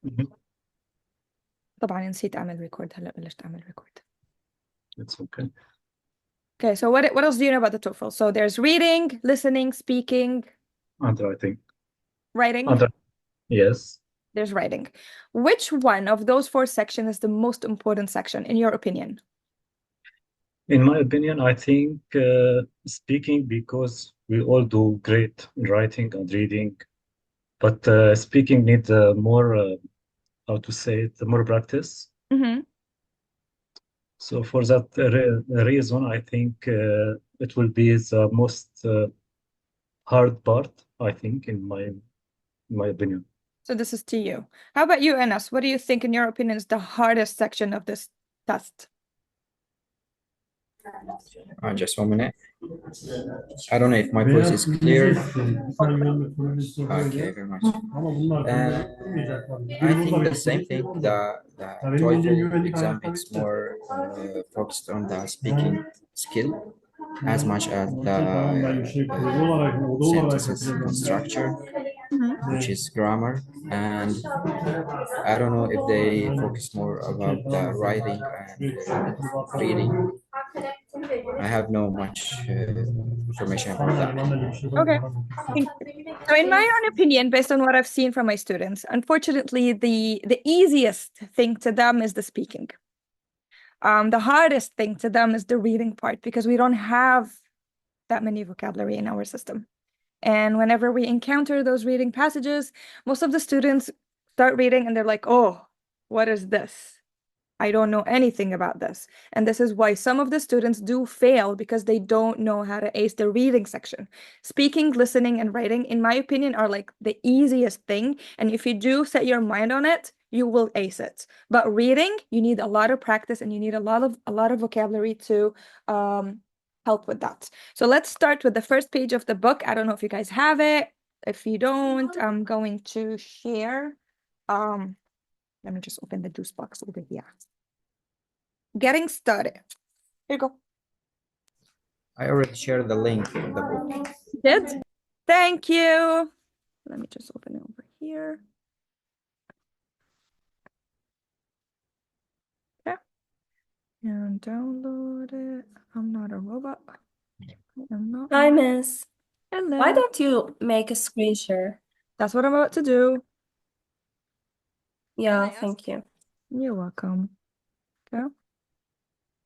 Mhm. طبعا نسيت أعمل ريكورد هلا بلشت أعمل ريكورد. It's okay. Okay, so what else do you know about the TOEFL? So there's reading, listening, speaking, Handwriting. writing. Under, yes. There's writing. Which one of those four sections is the most important section, in your opinion? In my opinion, I think speaking, because we all do great in writing and reading, but speaking needs more, how to say it, more practice. Mm-hmm. So for that reason, I think it will be the most hard part, I think, in my opinion. So this is to you. How about you, Enes? What do you think, in your opinion, is the hardest section of this test? Just 1 minute. I don't know if my voice is clear. Okay, very much. I think the same thing. The TOEFL exam is more focused on the speaking skill as much as the sentences structure, Mhm. which is grammar. And I don't know if they focus more about the writing and reading. I have no much information about that. Okay. Thank you. So in my own opinion, based on what I've seen from my students, unfortunately, the easiest thing to them is the speaking. The hardest thing to them is the reading part because we don't have that many vocabulary in our system. And whenever we encounter those reading passages, most of the students start reading and they're like, oh, what is this? I don't know anything about this. And this is why some of the students do fail because they don't know how to ace the reading section. Speaking, listening, and writing, in my opinion, are like the easiest thing. And if you do set your mind on it, you will ace it. But reading, you need a lot of practice and you need a lot of vocabulary to help with that. So let's start with the first page of the book. I don't know if you guys have it. If you don't, I'm going to share. Let me just open the juice box over here. Getting started. Here you go. I already shared the link of the book. Did? Thank you. Let me just open it over here. Okay. And download it. I'm not a robot. I'm not. Hi, Miss. Hello. Why don't you make a screen share? That's what I'm about to do. Yeah, thank you. You're welcome. Okay.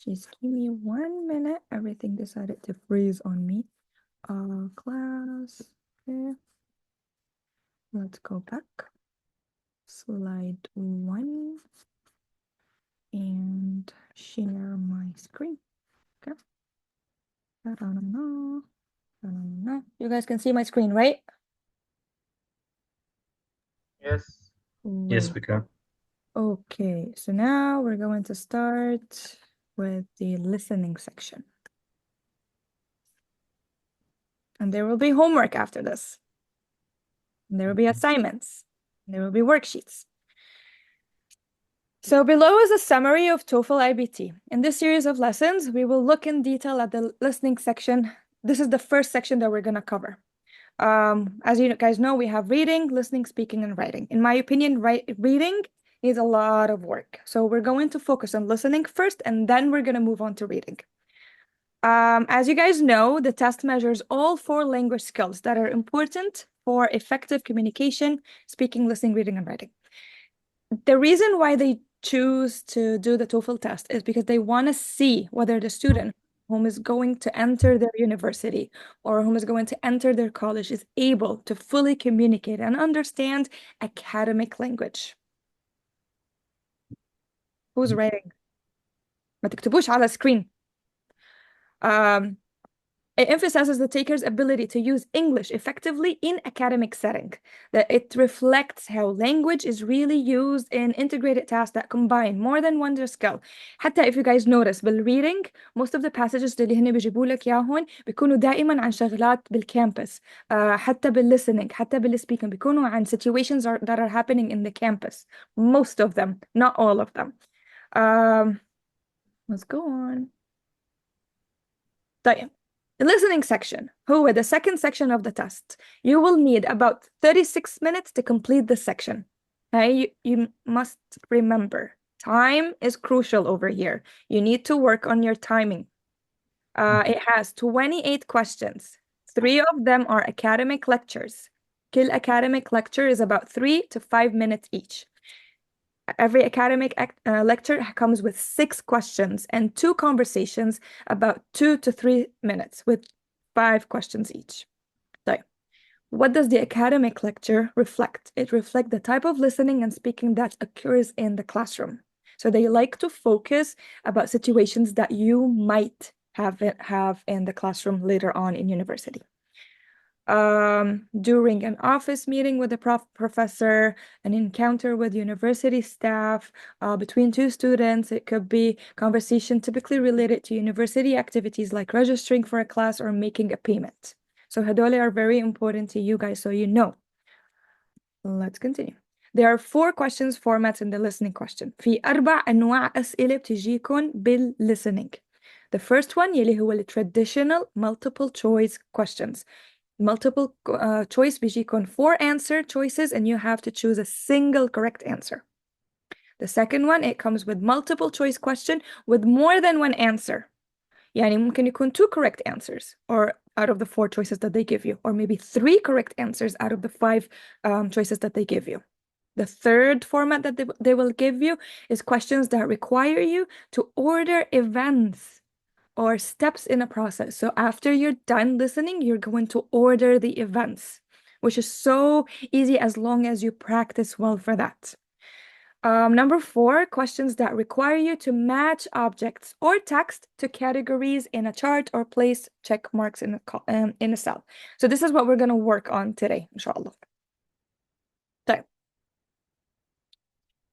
Just give me 1 minute. Everything decided to freeze on me. Class. Okay. Let's go back. Slide 1. And share my screen. Okay. Ta-da-da-da. Ta-da-da-da. You guys can see my screen, right? Yes. Yes, we can. Okay, so now we're going to start with the listening section. And there will be homework after this. And there will be assignments. And there will be worksheets. So below is a summary of TOEFL IBT. In this series of lessons, we will look in detail at the listening section. This is the first section that we're going to cover. As you guys know, we have reading, listening, speaking, and writing. In my opinion, reading is a lot of work. So we're going to focus on listening first, and then we're going to move on to reading. As you guys know, the test measures all 4 language skills that are important for effective communication, speaking, listening, reading, and writing. The reason why they choose to do the TOEFL test is because they want to see whether the student whom is going to enter their university or whom is going to enter their college is able to fully communicate and understand academic language. Who's writing? ما تكتبوش على screen. It emphasizes the taker's ability to use English effectively in academic setting, that it reflects how language is really used in integrated tasks that combine more than one skill. حتى if you guys notice بالreading, most of the passages اللي هنا بيجيبوا لك ياهن بيكونوا دائما عن شغلات بالكامبس. حتى بالlistening, حتى بالspeaking بيكونوا عن situations that are happening in the campus. Most of them, not all of them. Let's go on. طيب. The listening section, هو the second section of the test. You will need about 36 minutes to complete this section. Hey, you must remember, time is crucial over here. You need to work on your timing. It has 28 questions. 3 of them are academic lectures. كل academic lecture is about 3 to 5 minutes each. Every academic lecture comes with 6 questions and 2 conversations about 2 to 3 minutes with 5 questions each. طيب. What does the academic lecture reflect? It reflects the type of listening and speaking that occurs in the classroom. So they like to focus about situations that you might have in the classroom later on in university. During an office meeting with a professor, an encounter with university staff, between 2 students, it could be conversation typically related to university activities like registering for a class or making a payment. So هدول are very important to you guys, so you know. Let's continue. There are 4 questions formats in the listening question. في 4 أنواع أسئلة بتجيكم بالlistening. The first one يلي هو traditional multiple choice questions. Multiple choice بيجيكم 4 answer choices and you have to choose a single correct answer. The second one, it comes with multiple choice question with more than 1 answer. يعني ممكن يكون 2 correct answers or out of the 4 choices that they give you, or maybe 3 correct answers out of the 5 choices that they give you. The third format that they will give you is questions that require you to order events or steps in a process. So after you're done listening, you're going to order the events, which is so easy as long as you practice well for that. Number 4, questions that require you to match objects or text to categories in a chart or place check marks in a cell. So this is what we're going to work on today, inshallah. طيب.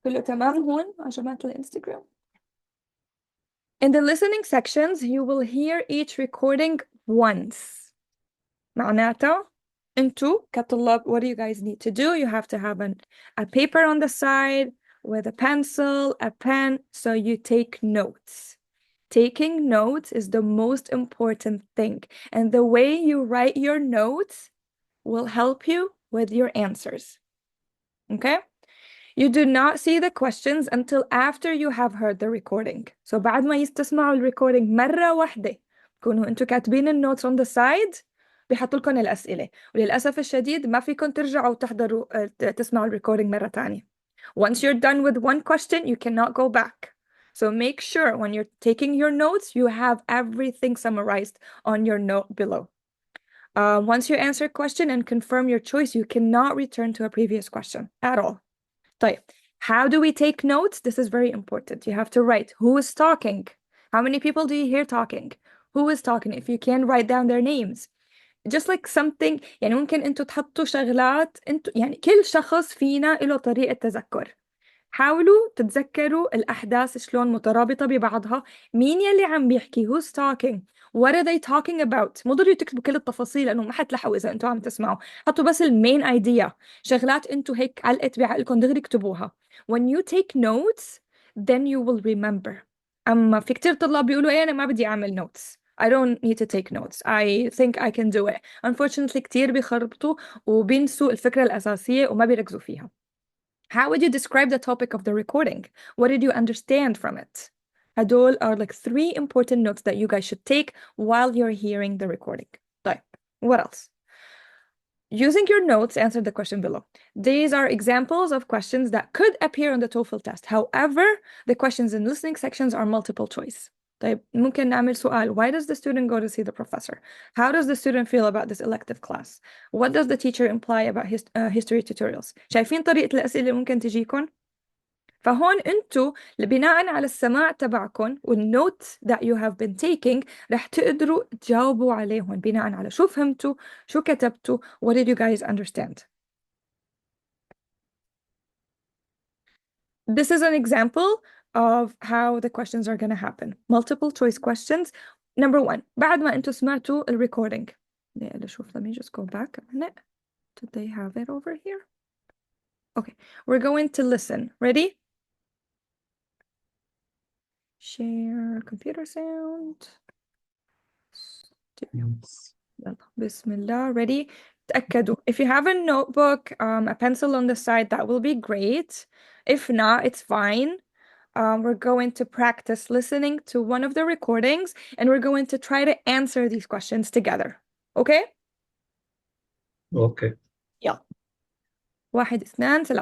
كله تمام هون يا جماعة الانستغرام. In the listening sections, you will hear each recording once. معناته انتو كطلاب, what do you guys need to do? You have to have a paper on the side with a pencil, a pen, so you take notes. Taking notes is the most important thing, and the way you write your notes will help you with your answers. Okay? You do not see the questions until after you have heard the recording. So بعد ما يستسمعوا الrecording مرة واحدة كونوا انتوا كاتبين النوتس on the side بيحطوا لكم الأسئلة. وللأسف الشديد ما فيكم ترجعوا تحضروا تسمعوا الrecording مرة تانية. Once you're done with one question, you cannot go back. So make sure when you're taking your notes, you have everything summarized on your note below. Once you answer a question and confirm your choice, you cannot return to a previous question at all. طيب, how do we take notes? This is very important. You have to write who is talking. How many people do you hear talking? Who is talking? If you can, write down their names. Just like something, يعني ممكن انتوا تحطوا شغلات انتوا يعني كل شخص فينا له طريقة تذكر. حاولوا تتذكروا الأحداث شلون مترابطة ببعضها. مين يلي عم بيحكي؟ Who's talking? What are they talking about? مو ضروري تكتبوا كل التفاصيل لأنه ما حتلحقوا إذا أنتوا عم تسمعوا. حطوا بس المين idea. شغلات أنتوا هيك علقت بعقلكم دغري اكتبوها. When you take notes, then you will remember. أما في كتير طلاب بيقولوا إيه أنا ما بدي أعمل notes. I don't need to take notes. I think I can do it. Unfortunately كتير بيخربطوا وبينسوا الفكرة الأساسية وما بيركزوا فيها. How would you describe the topic of the recording? What did you understand from it? هدول are like 3 important notes that you guys should take while you're hearing the recording. طيب, what else? Using your notes, answer the question below. These are examples of questions that could appear on the Toefl test. However, the questions in listening sections are multiple choice. طيب, ممكن نعمل سؤال. Why does the student go to see the professor? How does the student feel about this elective class? What does the teacher imply about history tutorials? شايفين طريقة الأسئلة اللي ممكن تجيكم؟ فهون انتو بناء على السماع تبعكم والنوت that you have been taking رح تقدروا تجاوبوا عليهم بناء على شو فهمتوا شو كتبتوا. What did you guys understand? This is an example of how the questions are going to happen. Multiple choice questions. Number 1, بعد ما انتو سمعتوا recording. Let me just go back a minute. Did they have it over here? Okay, we're going to listen. Ready? Share computer sound. يلا بسم الله. Ready? تأكدوا. If you have a notebook, a pencil on the side, that will be great. If not, it's fine. We're going to practice listening to one of the recordings, and we're going to try to answer these questions together. Okay? Okay. يلا. 1 2 3.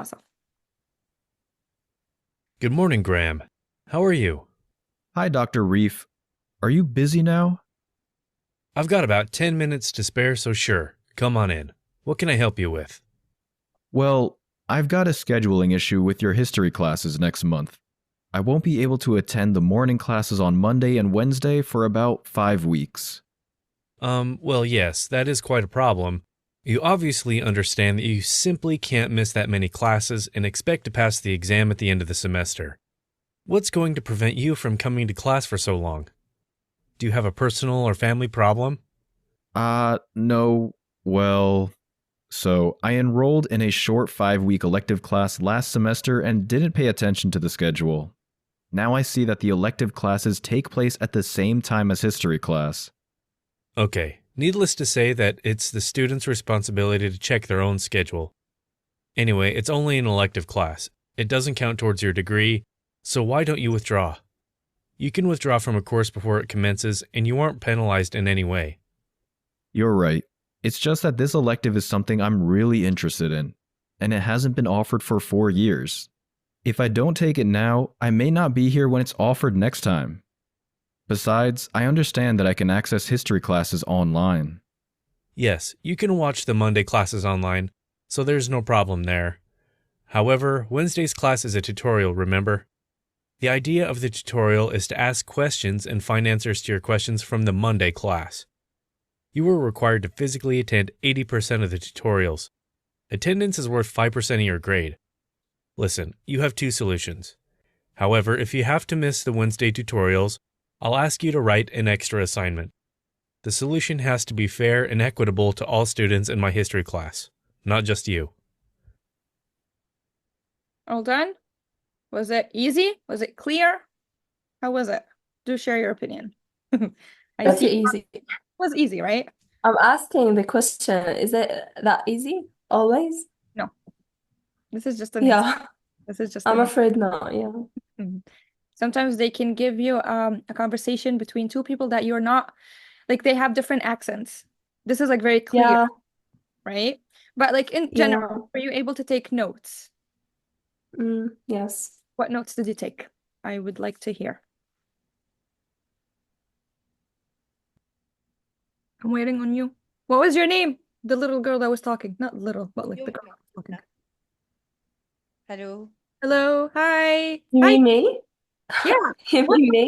Good morning, Graham. How are you? Hi, Dr. Reef. Are you busy now? I've got about 10 minutes to spare, so sure, come on in. What can I help you with? Well, I've got a scheduling issue with your history classes next month. I won't be able to attend the morning classes on Monday and Wednesday for about 5 weeks. Well, yes, that is quite a problem. You obviously understand that you simply can't miss that many classes and expect to pass the exam at the end of the semester. What's going to prevent you from coming to class for so long? Do you have a personal or family problem? No. Well, so I enrolled in a short 5-week elective class last semester and didn't pay attention to the schedule. Now I see that the elective classes take place at the same time as history class. Okay, needless to say that it's the student's responsibility to check their own schedule. Anyway, it's only an elective class. It doesn't count towards your degree, so why don't you withdraw? You can withdraw from a course before it commences, and you aren't penalized in any way. You're right. It's just that this elective is something I'm really interested in, and it hasn't been offered for 4 years. If I don't take it now, I may not be here when it's offered next time. Besides, I understand that I can access history classes online. Yes, you can watch the Monday classes online, so there's no problem there. However, Wednesday's class is a tutorial, remember? The idea of the tutorial is to ask questions and find answers to your questions from the Monday class. You are required to physically attend 80% of the tutorials. Attendance is worth 5% of your grade. Listen, you have 2 solutions. However, if you have to miss the Wednesday tutorials, I'll ask you to write an extra assignment. The solution has to be fair and equitable to all students in my history class, not just you. All done? Was it easy? Was it clear? How was it? Do share your opinion. I Pretty see. easy. It was easy, right? I'm asking the question, is it that easy always? No. This is just an Yeah, This is just I'm an afraid not. Yeah. Mhm. Sometimes they can give you a conversation between 2 people that you're not, like they have different accents. This is like very clear, Yeah. right? But like in Yeah. general, were you able to take notes? Yes. What notes did you take? I would like to hear. I'm waiting on you. What was your name? The little girl that was talking. Not little, but like the girl that was talking. Hello. Hello. Hi. You Hi. mean me? Yeah. You What mean me?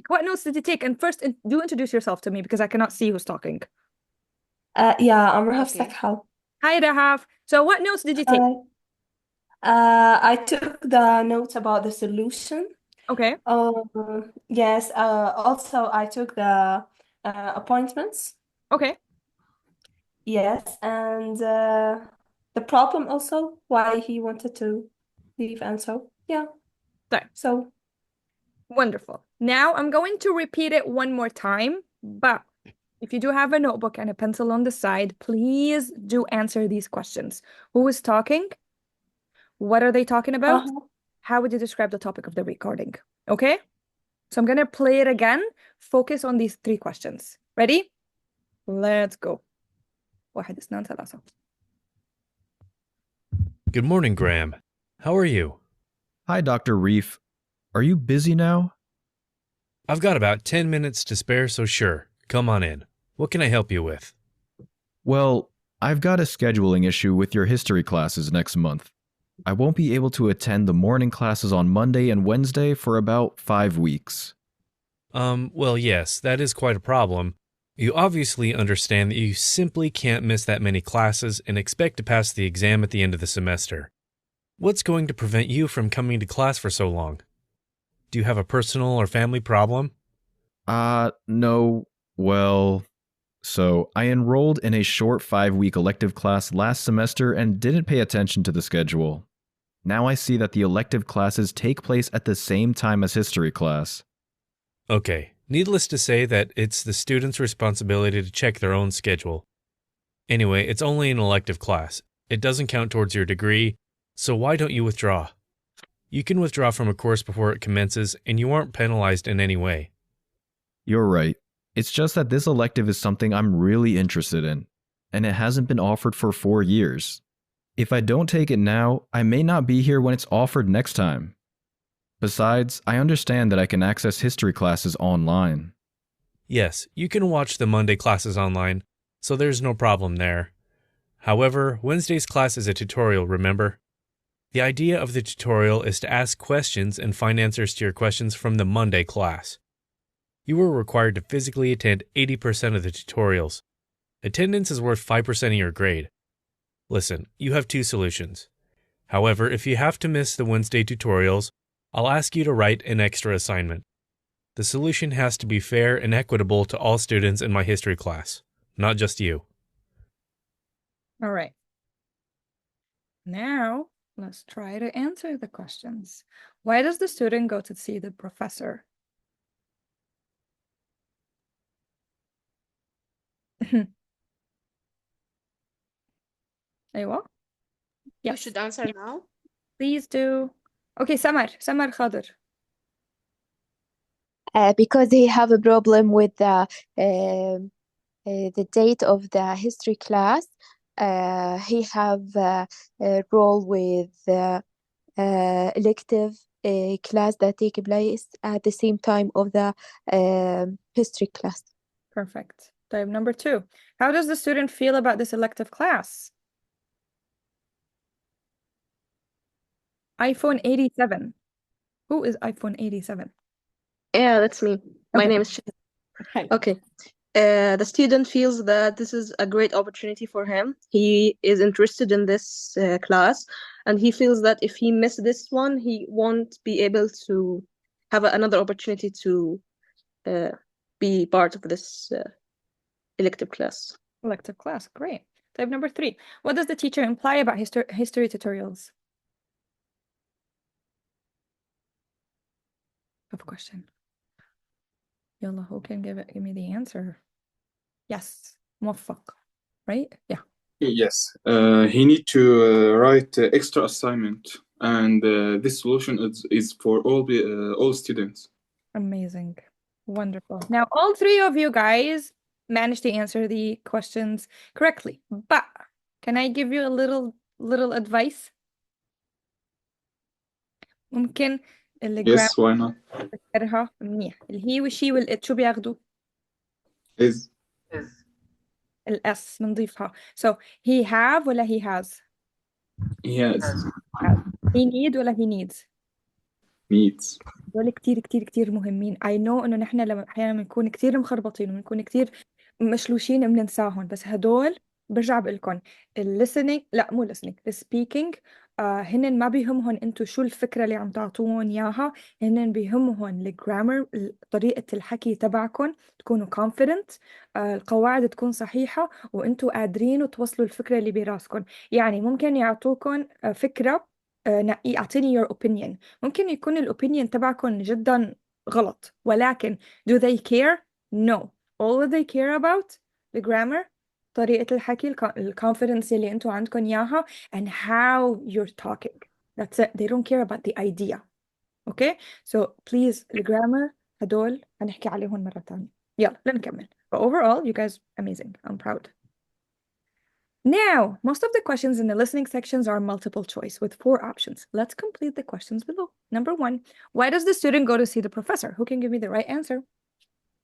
what notes did you take? And first, do introduce yourself to me because I cannot see who's talking. Yeah, I'm Rahaf Okay. Sakhal. Hi, Rahaf. So what notes did you take? Hi. I took the notes about the solution. Okay. Yes. Also, I took the appointments. Okay. Yes, and the problem also why he wanted to leave, and so yeah. There. So Wonderful. Now I'm going to repeat it one more time, but if you do have a notebook and a pencil on the side, please do answer these questions. Who is talking? What are they talking about? How would you describe the topic of the recording? Okay? So I'm going to play it again. Focus on these 3 questions. Ready? Let's go. 1 2 3. Good morning, Graham. How are you? Hi, Dr. Reef. Are you busy now? I've got about 10 minutes to spare, so sure, come on in. What can I help you with? Well, I've got a scheduling issue with your history classes next month. I won't be able to attend the morning classes on Monday and Wednesday for about 5 weeks. Well, yes, that is quite a problem. You obviously understand that you simply can't miss that many classes and expect to pass the exam at the end of the semester. What's going to prevent you from coming to class for so long? Do you have a personal or family problem? No. Well, so I enrolled in a short 5-week elective class last semester and didn't pay attention to the schedule. Now I see that the elective classes take place at the same time as history class. Okay, needless to say that it's the student's responsibility to check their own schedule. Anyway, it's only an elective class. It doesn't count towards your degree, so why don't you withdraw? You can withdraw from a course before it commences, and you aren't penalized in any way. You're right. It's just that this elective is something I'm really interested in, and it hasn't been offered for 4 years. If I don't take it now, I may not be here when it's offered next time. Besides, I understand that I can access history classes online. Yes, you can watch the Monday classes online, so there's no problem there. However, Wednesday's class is a tutorial, remember? The idea of the tutorial is to ask questions and find answers to your questions from the Monday class. You are required to physically attend 80% of the tutorials. Attendance is worth 5% of your grade. Listen, you have 2 solutions. However, if you have to miss the Wednesday tutorials, I'll ask you to write an extra assignment. The solution has to be fair and equitable to all students in my history class, not just you. All right. Now, let's try to answer the questions. Why does the student go to see the professor? أيوة. You Yes, should answer now. please do. Okay, Samar Khadir. Because he have a problem with the date of the history class. He have a role with elective class that take place at the same time of the history class. Perfect. Type number 2. How does the student feel about this elective class? iPhone 87. Who is iPhone 87? Yeah, that's me. My Okay. name is Shah. Hi. Okay. The student feels that this is a great opportunity for him. He is interested in this class, and he feels that if he missed this one, he won't be able to have another opportunity to be part of this elective class. Elective class. Great. Type number 3. What does the teacher imply about history tutorials? Tough question. Yalla, who can give me the answer? Yes. موفق. Right? Yeah. Yes, he need to write extra assignment, and this solution is for all students. Amazing. Wonderful. Now, all 3 of you guys managed to answer the questions correctly. But can I give you a little advice? ممكن اللي Yes, why not? جرامرها منيح. الهي والشي والإت شو بياخدوا؟ Is الأس بنضيفها. So he have ولا he has? yes, He need ولا he needs؟ needs. دول كتير كتير كتير مهمين. I know إنه نحن لما أحيانا بنكون كتير مخربطين وبنكون كتير مشلوشين بننساهم، بس هدول برجع بقولكم listening، لا مو listening، speaking. هن ما بيهمهم انتو شو الفكرة اللي عم تعطوهم اياها، هن بيهمهم الجرامر، طريقة الحكي تبعكم تكونوا confident، القواعد تكون صحيحة وانتو قادرين توصلوا الفكرة اللي براسكم. يعني ممكن يعطوكم فكرة، يعطيني your opinion، ممكن يكون الopinion تبعكم جدا غلط، ولكن do they care? No. All that they care about the grammar، طريقة الحكي، الconfidence اللي انتوا عندكم اياها and how you're talking. That's it. They don't care about the idea. Okay? So please الجرامر هدول هنحكي عليهم مرة تانية. يلا لنكمل. But overall, you guys amazing. I'm proud. Now, most of the questions in the listening sections are multiple choice with 4 options. Let's complete the questions below. Number 1, why does the student go to see the professor? Who can give me the right answer?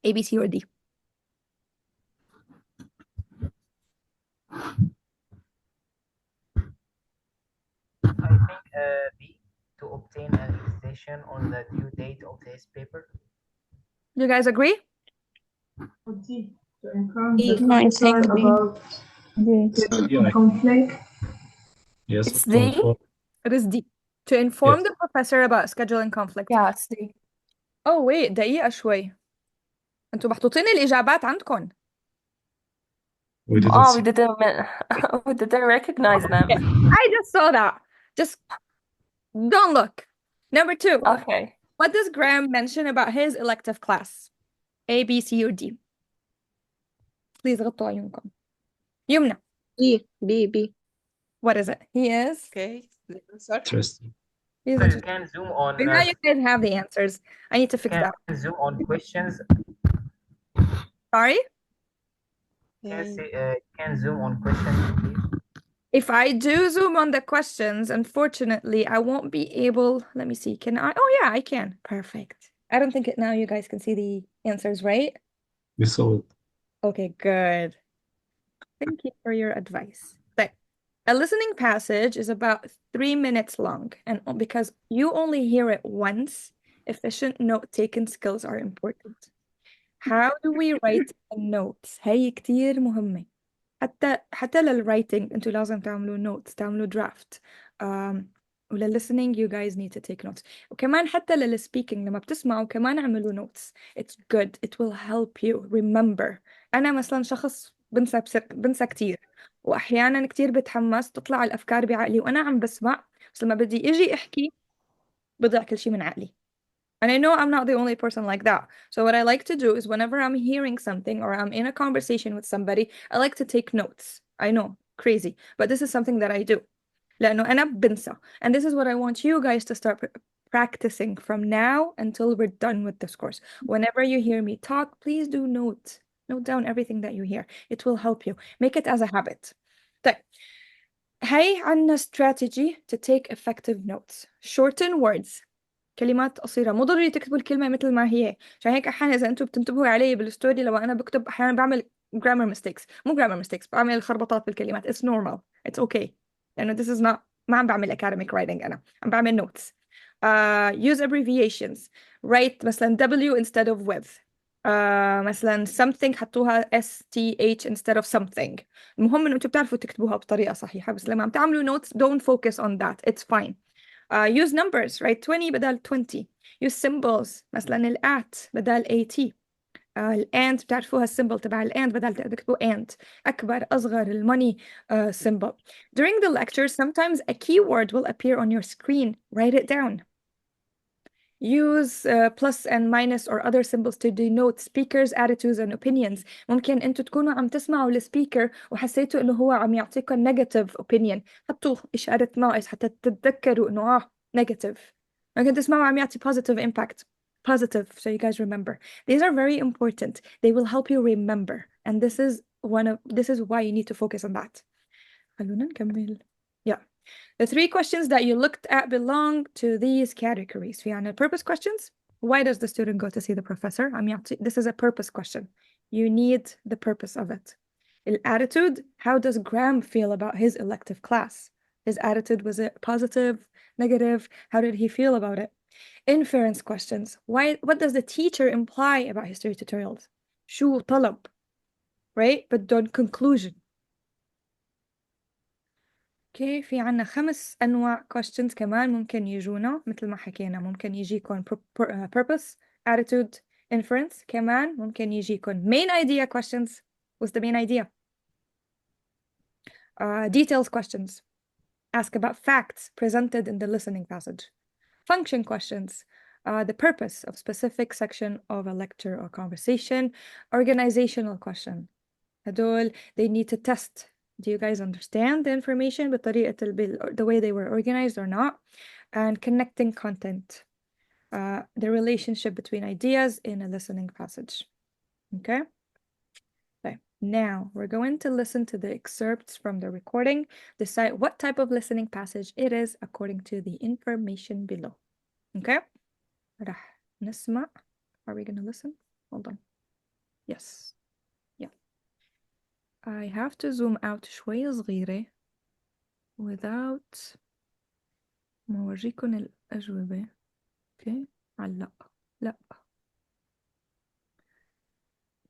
A, B, C, or D? I think B, to obtain an extension on the due date of his paper. You guys agree? D, to inform D. the No, I professor think D. about Yeah, conflict. yes, It's to D? inform. It is D. To inform Yes. the professor about scheduling conflict. Yeah, it's D. Oh wait, دقيقة شوي. انتوا محطوطين الإجابات عندكم. We didn't Oh, see. we didn't recognize them. I just saw that. Just don't look. Number 2. Okay. What does Graham mention about his elective class? A, B, C, or D? Please غطوا عيونكم. يمنى. B. What is it? He is. Okay. The answer. Interesting. He's So you interested. can zoom on. But now you guys have the answers. I need to fix Can that. zoom on questions. Sorry? Can zoom on questions, please. If I do zoom on the questions, unfortunately, I won't be able. Let me see. Can I? Oh, yeah, I can. Perfect. I don't think now you guys can see the answers, right? We saw it. Okay, good. Thank you for your advice. But a listening passage is about 3 minutes long, and because you only hear it once, efficient note-taking skills are important. How do we write notes؟ هي كتير مهمة. حتى للwriting انتوا لازم تعملوا notes، تعملوا draft. وللlistening you guys need to take notes. وكمان حتى للspeaking لما بتسمعوا كمان اعملوا notes. It's good. It will help you remember. أنا مثلا شخص بنسى كتير، وأحيانا كتير بتحمس تطلع الأفكار بعقلي وأنا عم بسمع، بس لما بدي إجي أحكي بضيع كل شيء من عقلي. And I know I'm not the only person like that. So what I like to do is whenever I'm hearing something or I'm in a conversation with somebody, I like to take notes. I know, crazy, but this is something that I do. لأنه أنا بنسى. And this is what I want you guys to start practicing from now until we're done with this course. Whenever you hear me talk, please do note. Note down everything that you hear. It will help you. Make it as a habit. طيب. هي عنا strategy to take effective notes. Shorten words. كلمات قصيرة، مو ضروري تكتبوا الكلمة مثل ما هي. عشان هيك أحيانا إذا أنتم بتنتبهوا علي بالستوري لو أنا بكتب أحيانا بعمل grammar mistakes، مو grammar mistakes، بعمل خربطات بالكلمات. It's normal. It's okay. لأنه this is not، ما عم بعمل academic writing، أنا عم بعمل notes. Use abbreviations. Write مثلا W instead of with. مثلا something حطوها STH instead of something. المهم إنه أنتم بتعرفوا تكتبوها بطريقة صحيحة، بس لما عم تعملوا notes don't focus on that. It's fine. Use numbers, right? 20 بدل 20. Use symbols مثلا الات بدل AT. الأند بتعرفوها السيمبل تبع الأند بدل تكتبوا أند. أكبر أصغر الموني symbol. During the lecture, sometimes a keyword will appear on your screen. Write it down. Use plus and minus or other symbols to denote speakers' attitudes and opinions. ممكن أنتوا تكونوا عم تسمعوا السبيكر وحسيتوا إنه هو عم يعطيكم negative opinion. حطوا إشارة ناقص حتى تتذكروا إنه negative. ممكن تسمعوا عم يعطي positive impact. Positive, so you guys remember. These are very important. They will help you remember. And this is why you need to focus on that. خلونا نكمل. Yeah. The 3 questions that you looked at belong to these categories. في عنا purpose questions. Why does the student go to see the professor? This is a purpose question. You need the purpose of it. Attitude. How does Graham feel about his elective class? His attitude, was it positive, negative? How did he feel about it? Inference questions. What does the teacher imply about history tutorials? شو طلب? Right? But don't conclusion. اوكي في عنا 5 أنواع questions كمان ممكن يجونا مثل ما حكينا. ممكن يجيكم purpose, attitude, inference. كمان ممكن يجيكم main idea questions. What's the main idea? Details questions. Ask about facts presented in the listening passage. Function questions. The purpose of specific section of a lecture or conversation. Organizational question. هدول they need to test. Do you guys understand the information بطريقة the way they were organized or not? And connecting content. The relationship between ideas in a listening passage. Okay? Okay. Now we're going to listen to the excerpts from the recording. Decide what type of listening passage it is according to the information below. Okay? رح نسمع. Are we going to listen? Hold on. Yes. I have to zoom out شوي صغيرة without ما أوريكم الأجوبة. Okay. لا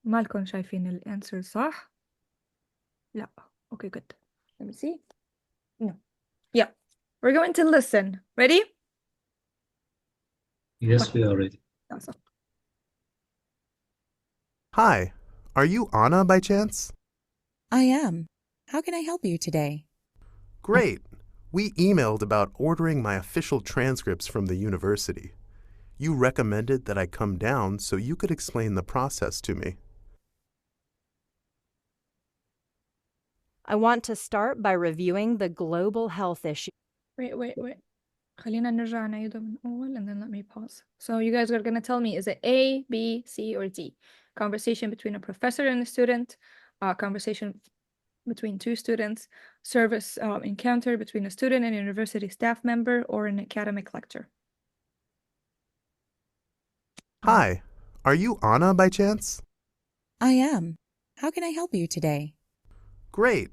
مالكم شايفين الأنسر صح؟ لا. Okay, good. Let me see. No. Yeah. We're going to listen. Ready? Yes, we are ready. Awesome. Hi, are you Anna by chance? I am. How can I help you today? Great. We emailed about ordering my official transcripts from the university. You recommended that I come down so you could explain the process to me. I want to start by reviewing the global health issue. Wait. خلينا نرجع نعيده من أول and then let me pause. So you guys are gonna tell me, is it A, B, C, or D? Conversation between a professor and a student, conversation between two students, service encounter between a student and a university staff member, or an academic lecture. Hi, are you Anna by chance? I am. How can I help you today? Great.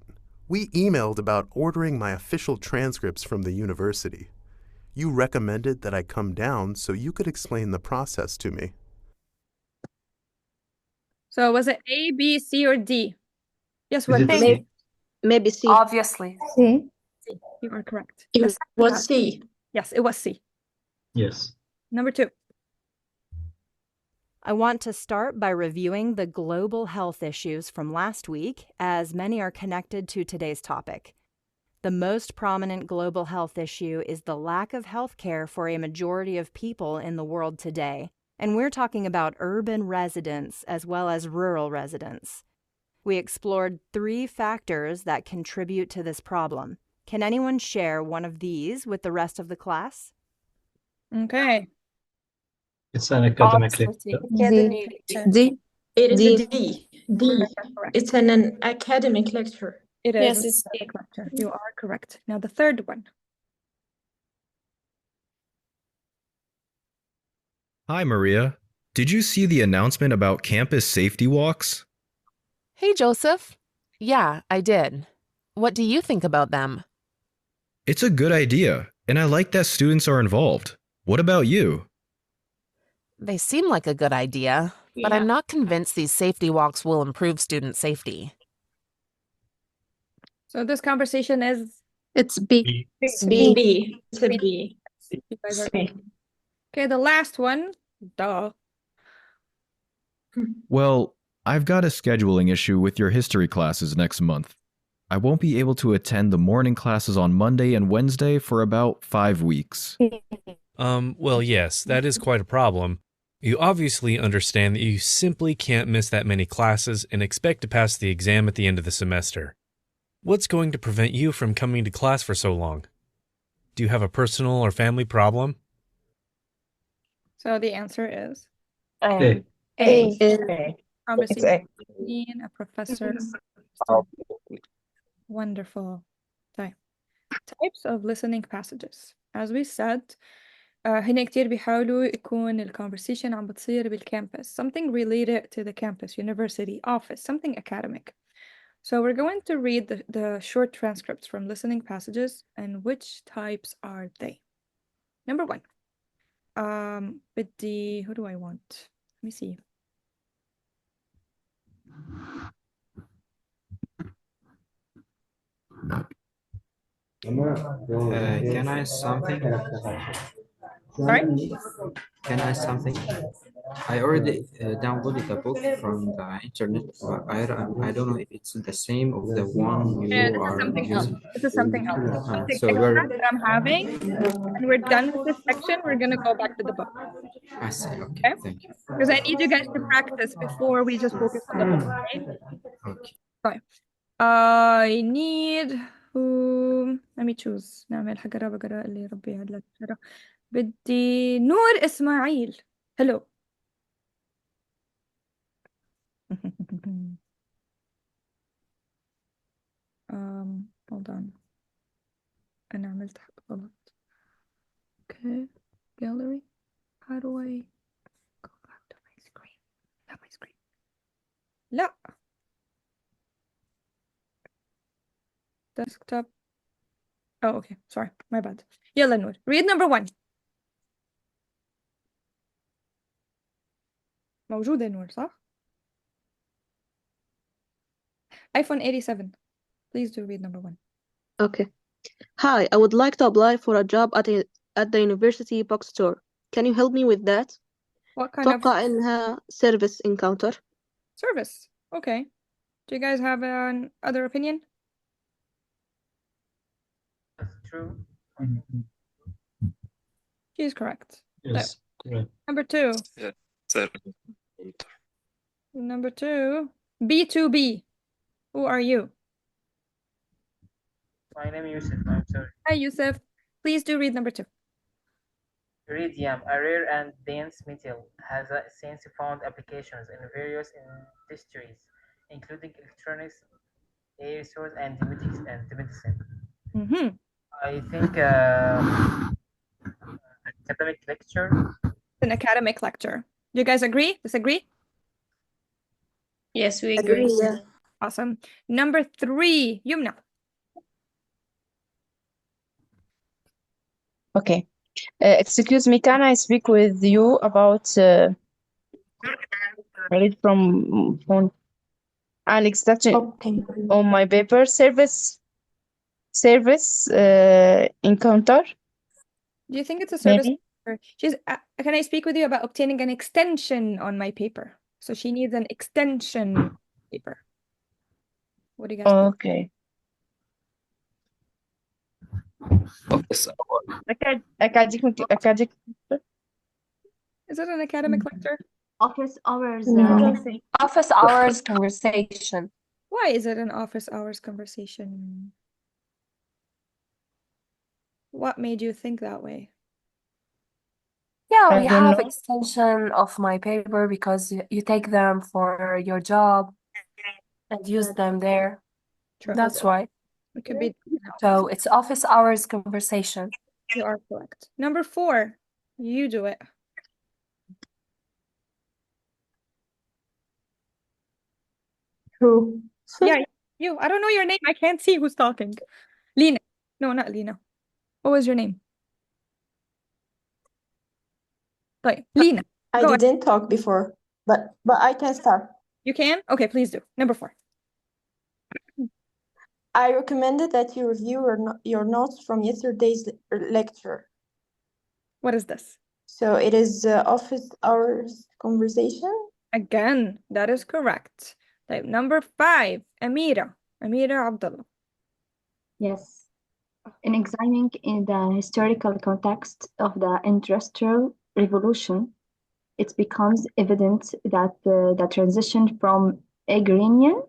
We emailed about ordering my official transcripts from the university. You recommended that I come down so you could explain the process to me. So was it A, B, C, or D? Yes, Is it what? C? Maybe C. Obviously. C. You are correct. It The second was one. C. Yes, it was C. Yes. Number 2. I want to start by reviewing the global health issues from last week, as many are connected to today's topic. The most prominent global health issue is the lack of health care for a majority of people in the world today, and we're talking about urban residents as well as rural residents. We explored 3 factors that contribute to this problem. Can anyone share one of these with the rest of the class? Okay. It's an academic lecture. D. It is D. a D. D. It's an academic lecture. It is Yes, an it's academic lecture. You are correct. Now the third one. Hi, Maria. Did you see the announcement about campus safety walks? Hey, Joseph. Yeah, I did. What do you think about them? It's a good idea, and I like that students are involved. What about you? They seem like a good idea, but I'm not convinced these safety walks will improve student safety. So this conversation is It's B. It's B. B. It's a B. You guys are C. okay. The last one. Duh. Well, I've got a scheduling issue with your history classes next month. I won't be able to attend the morning classes on Monday and Wednesday for about 5 weeks. Well, yes, that is quite a problem. You obviously understand that you simply can't miss that many classes and expect to pass the exam at the end of the semester. What's going to prevent you from coming to class for so long? Do you have a personal or family problem? So the answer is A. A. Conversation between a professor. Wonderful. طيب. Types of listening passages. As we said, هنا كتير بيحاولوا يكون الconversation عم بتصير بالcampus. Something related to the campus, university, office, something academic. So we're going to read the short transcripts from listening passages and which types are they. Number 1. بدي, who do I want? Let me see. Can I ask something? Sorry? Can I ask something? I already downloaded a book from the internet, but I don't know if it's the same of the one you This is are something else. using. This is something else. Something So extra we're, that I'm having, and we're done with this section. We're gonna go back to the book. I see, okay, Okay? thank you. Because I need you guys to practice before we just focus on the book, right? Okay. Right. I need let me choose. نعمل حاجة بقرا اللي ربي يعدلك بسرعة. بدي نور إسماعيل. Hello. Hold on. أنا عملت حاجة غلط. Okay. Gallery. How do I go back to my screen? Not my screen. لا. Desktop. Oh, okay. Sorry. My bad. يلا نور. Read number 1. موجودة نور صح؟ iPhone 87. Please do read number 1. Okay. Hi, I would like to apply for a job at the university bookstore. Can you help me with that? What kind of أتوقع إنها service encounter. service? Okay. Do you guys have an other opinion? True. She is correct. Yes, correct. Number 2. Number 2. B2B. Who are you? My name is Yusuf. I'm sorry. Hi, Yusuf. Please do read number 2. Iridium, a rare and dense metal, has since found applications in various industries, including electronics, aerosols, and medicine. Mm-hmm. I think academic lecture. An academic lecture. Do you guys agree? Disagree? Yes, we agree. Yeah. Awesome. Number 3, Yumna. Okay. Excuse me, can I speak with you about read from phone an extraction on my paper service encounter? Do you think it's a service? Maybe. She's. Can I speak with you about obtaining an extension on my paper? So she needs an extension paper. What do you guys think? Okay. Academic. Is it an academic lecture? Office hours. Office hours conversation. Why is it an office hours conversation? What made you think that way? Yeah, I we don't have know. extension of my paper because you take them for your job and use them there. True. That's why. It could be. So it's office hours conversation. You are correct. Number 4, you do it. Who? Yeah, you. I don't know your name. I can't see who's talking. Lena. No, not Lena. What was your name? طيب, Lena. I Go ahead. didn't talk before, but I can start. You can? Okay, please do. Number 4. I recommended that you review your notes from yesterday's lecture. What is this? So it is office hours conversation. Again, that is correct. طيب, number 5, Amira. Amira Abdullah. Yes. In examining in the historical context of the Industrial Revolution, it becomes evident that the transition from agrarian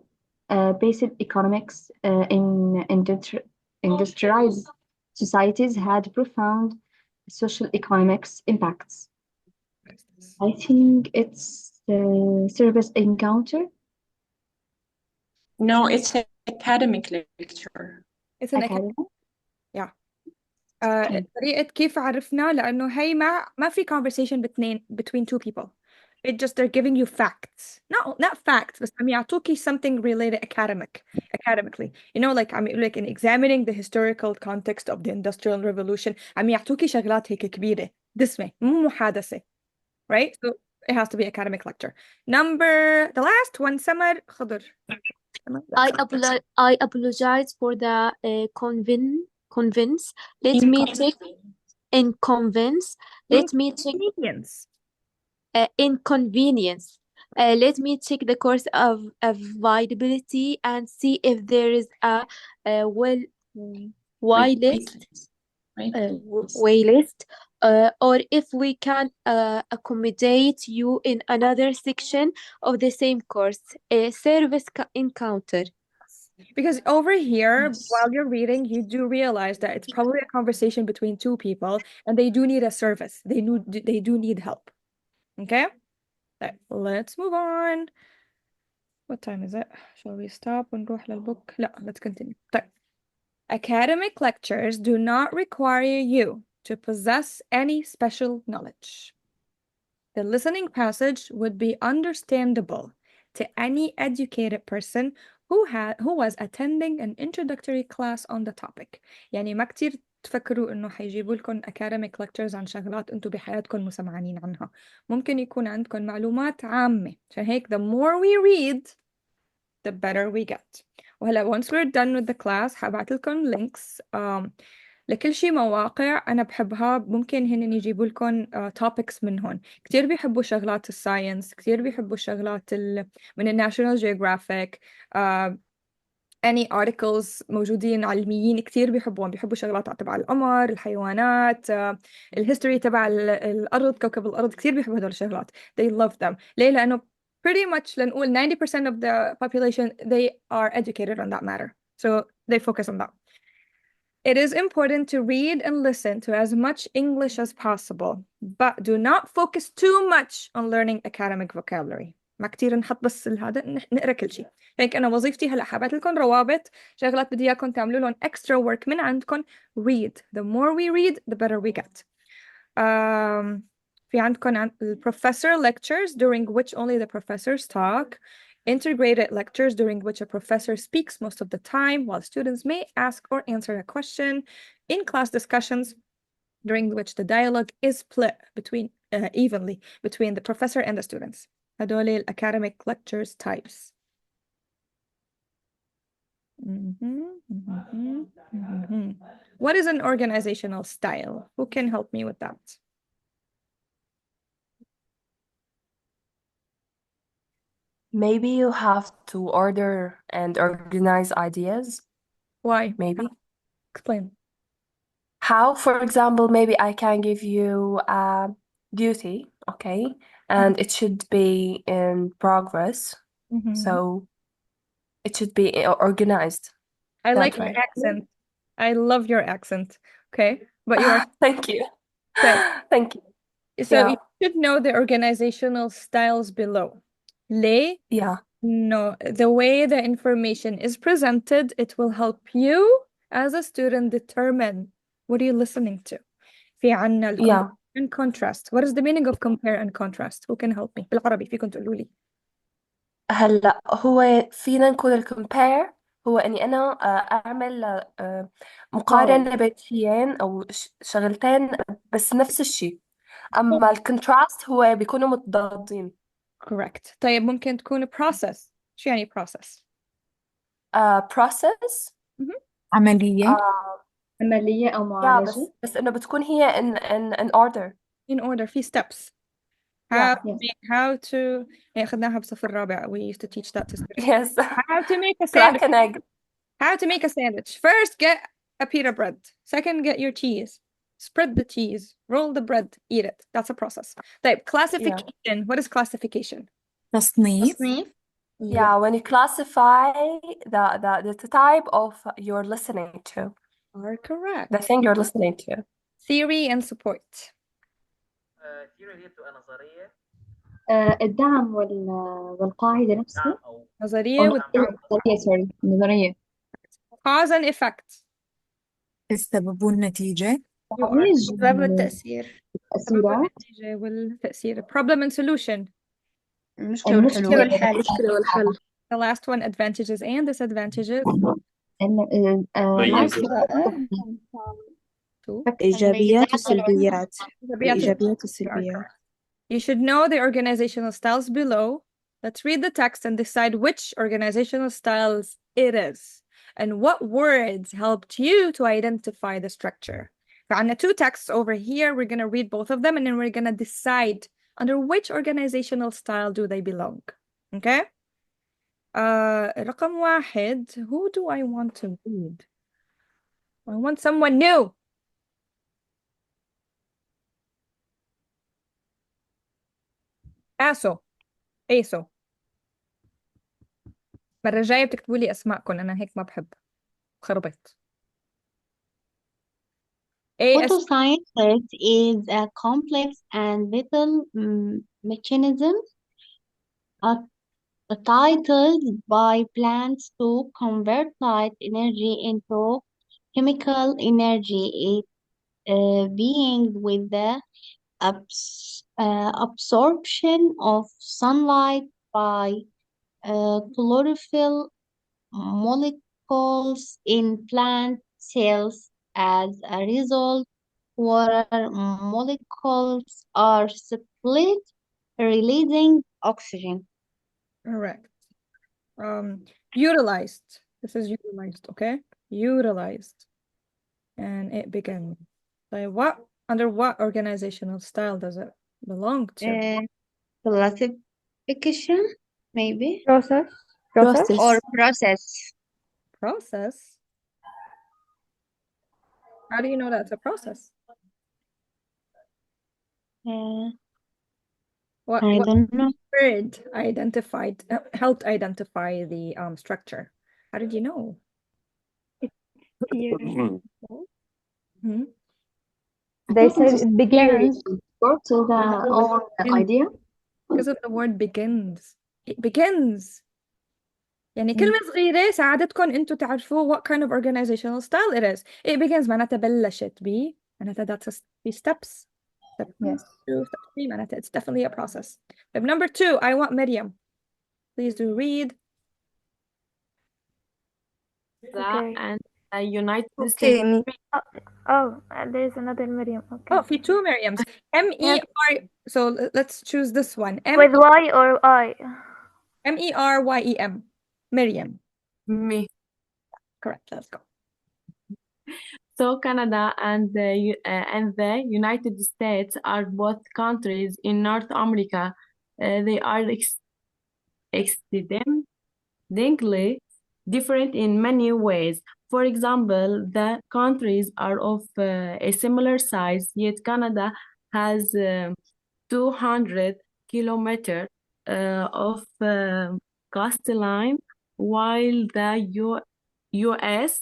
based economics in industrialized societies had profound social economics impacts. I think it's service encounter. No, it's an academic lecture. It's an academic. Yeah. طريقة كيف عرفنا لأنه هي ما في conversation between two people. It just they're giving you facts. Not facts, بس عم يعطوكي something related academically. You know, like عم يقول لك in examining the historical context of the Industrial Revolution عم يعطوكي شغلات هيك كبيرة دسمة مو محادثة. Right? So it has to be academic lecture. The last one, Samar Khadr. I apologize for the convince. Let me take inconvenience. Let me take inconvenience. Let me check the course of availability and see if there is a wait list, or if we can accommodate you in another section of the same course, a service encounter. Because over here, while you're reading, you do realize that it's probably a conversation between two people and they do need a service. They do need help. Okay? Right, let's move on. What time is it? Shall we stop ونروح للbook? لا, let's continue. طيب. Academic lectures do not require you to possess any special knowledge. The listening passage would be understandable to any educated person who was attending an introductory class on the topic. يعني ما كتير تفكروا إنه حيجيبوا لكم academic lectures عن شغلات أنتوا بحياتكم مسمعانين عنها. ممكن يكون عندكم معلومات عامة. عشان هيك the more we read, the better we get. وهلا once we're done with the class حبعت لكم links لكل شي مواقع أنا بحبها. ممكن هن يجيبوا لكم topics منهم. كتير بيحبوا شغلات الساينس، كتير بيحبوا شغلات من الناشونال جيوغرافيك. any articles موجودين علميين كتير بيحبوا شغلات تبع القمر، الحيوانات، الهيستوري تبع الأرض، كوكب الأرض. كتير بيحبوا هدول الشغلات. They love them. ليه؟ لأنه pretty much لنقول 90% of the population they are educated on that matter. So they focus on that. It is important to read and listen to as much English as possible, but do not focus too much on learning academic vocabulary. ما كتير نحط بس هذا نقرا كل شيء. هيك أنا وظيفتي هلا حبعت لكم روابط شغلات بدي إياكم تعملوا لهم extra work من عندكم. Read. The more we read, the better we get. في عندكم professor lectures during which only the professors talk. Integrated lectures during which a professor speaks most of the time while students may ask or answer a question. In-class discussions during which the dialogue is split between evenly between the professor and the students. هدول academic lectures types. What is an organizational style? Who can help me with that? Maybe you have to order and organize ideas. Why? Maybe. Explain. How, for example, maybe I can give you a duty, okay, and it should be in progress. So it should be organized. I that like your way. accent. I love your accent. Okay, but you are Thank you. okay. Thank you. So Yeah. you should know the organizational styles below. ليه? Yeah. No, the way the information is presented, it will help you as a student determine what are you listening to. في عنا Yeah. compare and contrast. What is the meaning of compare and contrast? Who can help me? بالعربي فيكم تقولوا لي. هلا هو فينا نقول الكومبير هو اني انا اعمل مقارنة بين شيئين او شغلتين بس نفس الشيء. اما الكونتراست هو بيكونوا متضادين. Correct. طيب ممكن تكون process. شو يعني process؟ process عملية عملية أو يا معالجة. بس انه بتكون هي in order. In order في steps. Yeah. How to أخذناها بصف الرابع. We used to teach that to students. Yes. How to make a Crack sandwich. an egg. How to make a sandwich. First, get a pita bread. Second, get your cheese. Spread the cheese. Roll the bread. Eat it. That's a process. طيب, classification. What is classification? تصنيف Yeah, when you classify the type of you're listening to. Are correct. The thing you're listening to. Theory and support. theory دي بتبقى نظرية. الدعم والقاعدة نفسها. نظرية نظرية سوري نظرية. Cause and effect. السبب والنتيجة السبب والتأثير. التأثيرات. النتيجة والتأثير. Problem and solution. المشكلة والحل. The last one, advantages and disadvantages. إيجابيات وسلبيات. الإيجابيات والسلبيات. You should know the organizational styles below. Let's read the text and decide which organizational styles it is and what words helped you to identify the structure. فعندنا two texts over here. We're going to read both of them and then we're going to decide under which organizational style do they belong. Okay? رقم واحد. Who do I want to read? I want someone new. ASO. المرة الجاية بتكتبوا لي أسماءكم. أنا هيك ما بحب خربط. Photosynthesis is a complex and vital mechanism titled by plants to convert light energy into chemical energy. It being with the absorption of sunlight by chlorophyll molecules in plant cells. As a result, water molecules are split, releasing oxygen. Correct. Utilized. This is utilized, okay? Utilized. And it began. Like under what organizational style does it belong to? Classification, maybe. Process. Or process. Process? How do you know that's a process? What don't know. Word helped identify the structure? How did you know? Hmm? They said it begins. What's the own idea? Because of the word begins. It begins. يعني كلمة صغيرة ساعدتكم انتوا تعرفوا what kind of organizational style it is. It begins معناتها بلشت ب معناتها that's the steps. Step Yes. 2, step 3 معناتها it's definitely a process. Step number 2, I want Miriam. Please do read. Okay. And United Okay. States. There's another Miriam. Okay. Oh, في two Miriams. M-E-R. So let's choose this one. With Y or I? M-E-R-Y-E-M. Miriam. Me. Correct. Let's go. So Canada and the United States are both countries in North America. They are exceedingly different in many ways. For example, the countries are of a similar size, yet Canada has 200 kilometers of coastline, while the U.S.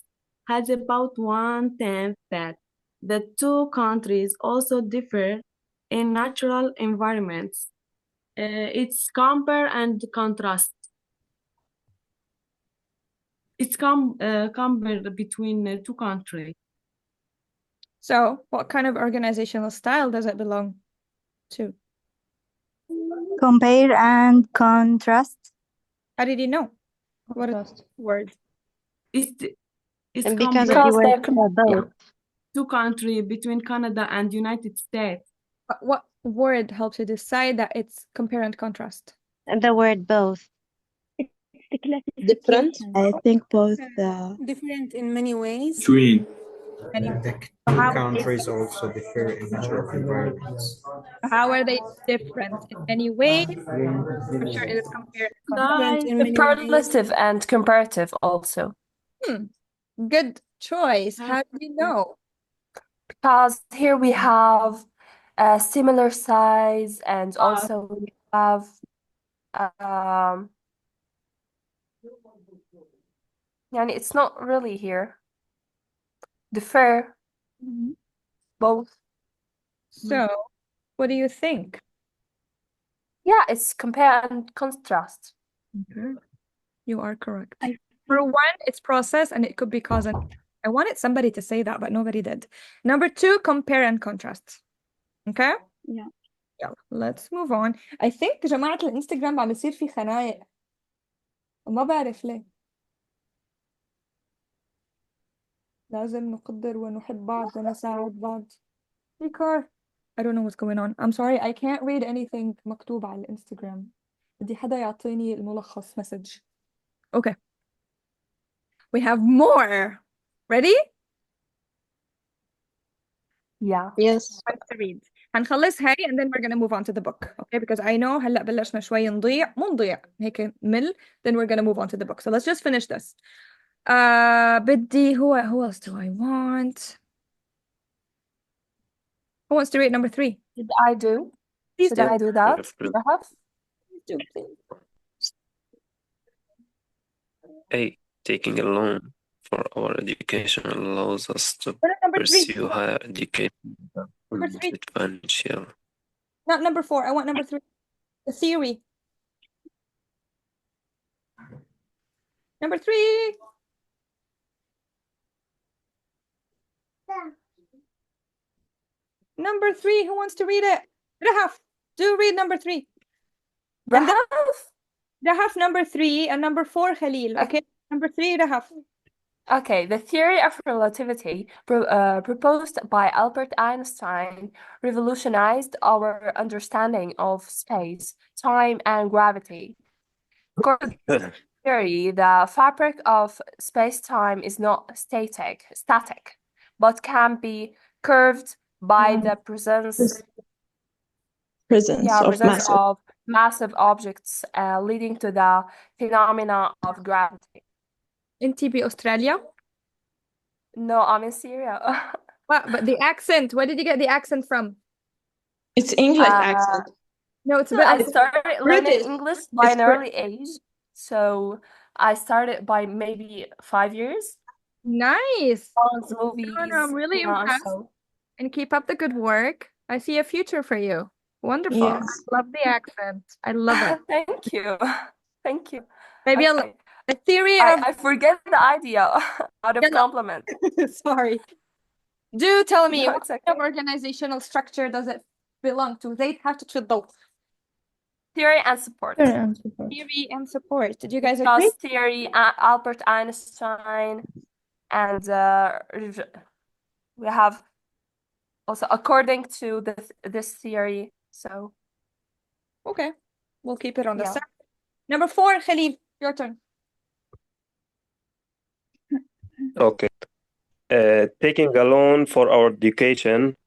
has about 1/10 that. The two countries also differ in natural environments. It's compare and contrast. It's compare between two countries. So what kind of organizational style does it belong to? Compare and contrast. How did you know? What is word? It's And because compare they're both. two countries between Canada and United States. What word helps you decide that it's compare and contrast? And the word both. Different. I think both Different in many ways. Between Many. the countries also differ in natural environments. How are they different in any way? For sure, it is compare and contrast. Superlative and comparative also. Good choice. How do you know? Because here we have a similar size and also we have يعني it's not really here. Differ. Both. So, what do you think? Yeah, it's compare and contrast. Okay. You are correct. For one, it's process and it could be cause and I wanted somebody to say that, but nobody did. Number 2, compare and contrast. Okay? Yeah. يلا, let's move on. I think جماعة الانستغرام عم يصير في خنايق. ما بعرف ليه. لازم نقدر ونحب بعض ونساعد بعض. I don't know what's going on. I'm sorry, I can't read anything مكتوب على الانستغرام. بدي حدا يعطيني الملخص message. Okay. We have more. Ready? Yeah. Yes. To read. هنخلص هاي and then we're gonna move on to the book. Okay, because I know هلا بلشنا شوي نضيع مو نضيع هيك مل then we're gonna move on to the book. So let's just finish this. بدي who else do I want? Who wants to read number 3? Should I do? Please Should do. I do that? Perhaps? Please do, please. A. Taking a loan for our education allows us to number 3. pursue higher education Number 3. with financial. Not number 4. I want number 3. The theory. Number 3. Number 3. Who wants to read it? Rahaf, do read number 3. Rahaf number 3 and number 4 Khalil. Okay. Number 3 Rahaf. Okay, the theory of relativity proposed by Albert Einstein revolutionized our understanding of space, time, and gravity. According to the theory, the fabric of space-time is not static, but can be curved by the presence of massive objects, leading to the phenomena of gravity. Inti be Australia? No, I'm in Syria. What? But the accent, where did you get the accent from? It's English accent. No, it's I started learning British. English by an early age. So I started by maybe 5 years. Nice. Songs, movies, I'm really impressed. so. And keep up the good work. I see a future for you. Wonderful. Yes. I love the accent. I love it. Thank you. Thank you. Maybe Okay. a theory of... I forget the idea out of Yeah, no. compliment. Sorry. Do tell me, No, what it's kind okay. of organizational structure does it belong to? They have to تفضل. Theory and support. Theory and support. Did you guys agree? Because theory, Albert Einstein, and we have also according to this theory. So Okay, we'll keep it on the yeah. side. Number 4, Khalil, your turn. Okay. Taking a loan for our education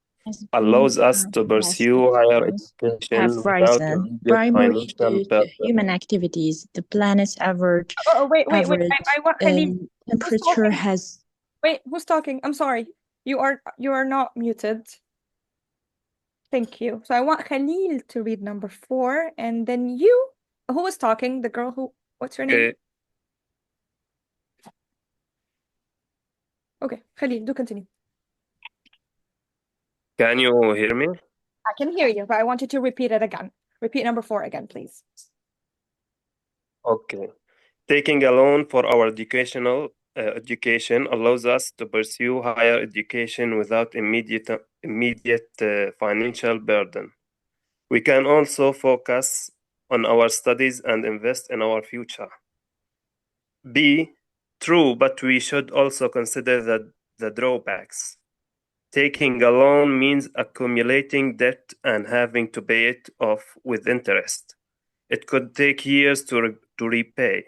allows us to pursue higher education have without risen immediate primarily financial due to burden. human activities. The planet's average Wait. I want Khalil. Who's temperature talking? has. Wait, who's talking? I'm sorry. You are not muted. Thank you. So I want Khalil to read number 4, and then you. Who was talking? The girl who... What's her name? Okay, Khalil, do continue. Can you hear me? I can hear you, but I want you to repeat it again. Repeat number 4 again, please. Okay. Taking a loan for our education allows us to pursue higher education without immediate financial burden. We can also focus on our studies and invest in our future. B, true, but we should also consider the drawbacks. Taking a loan means accumulating debt and having to pay it off with interest. It could take years to repay,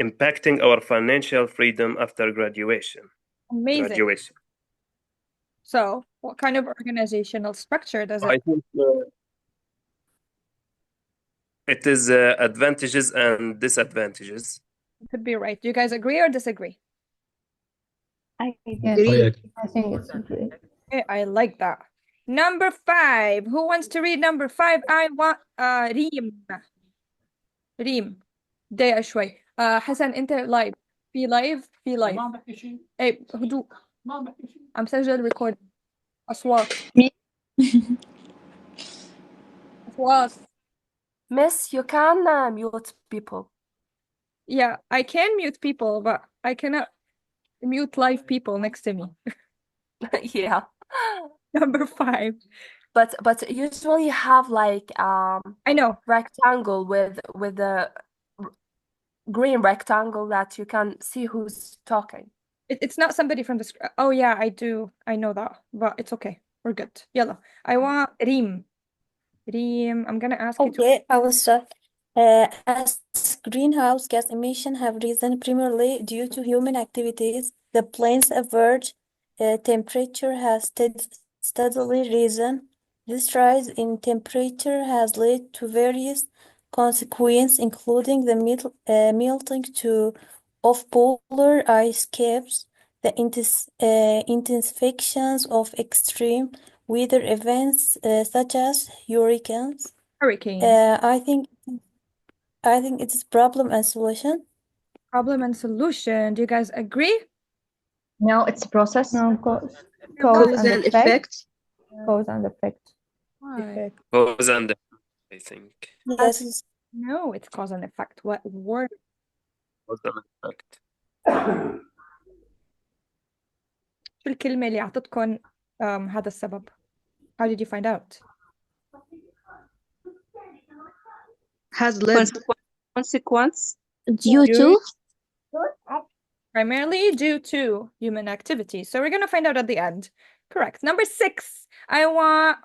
impacting our financial freedom after graduation. Amazing. So, what kind of organizational structure does it? I think it is advantages and disadvantages. You could be right. Do you guys agree or disagree? I agree. I think it's agree. Okay, I like that. Number 5. Who wants to read number 5? I want ريم دقيقة شوي. حسن أنت لايف في لايف ما بحكي شيء. إيه هدوء. ما بحكي شيء. عم سجل ريكورد. أصوات. أصوات. Miss, you can mute people. Yeah, I can mute people, but I cannot mute live people next to me. Yeah. Number 5. But usually you have like I know rectangle with the green rectangle that you can see who's talking. It's not somebody from the oh yeah, I do. I know that, but it's okay. We're good. Yalla. I want Reem. Reem, I'm gonna ask you to... Okay, I will start. As greenhouse gas emissions have risen primarily due to human activities, the planet's average temperature has steadily risen. This rise in temperature has led to various consequences, including the melting of polar ice caps, the intensifications of extreme weather events such as hurricanes. I think it's problem and solution. Problem and solution. Do you guys agree? No, it's a process. No, cause and effect. Cause and effect. Why? Cause and effect, I think. Yes. No, it's cause and effect. What word? Cause and effect. شو الكلمة اللي أعطتكم هذا السبب? How did you find out? Has led consequence. Due to? Primarily due to human activity. So we're going to find out at the end. Correct. Number 6. I want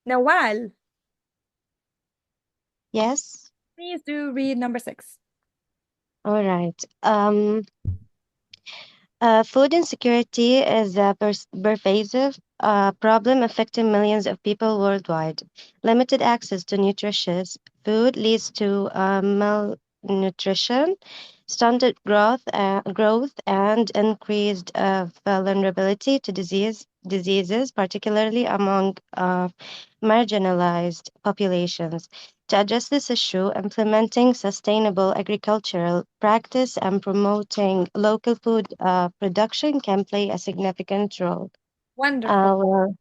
Nawal. Yes. Please do read number 6. All right. Food insecurity is a pervasive problem affecting millions of people worldwide. Limited access to nutritious food leads to malnutrition, stunted growth, and increased vulnerability to diseases, particularly among marginalized populations. To address this issue, implementing sustainable agricultural practice and promoting local food production can play a significant role. Wonderful. Well,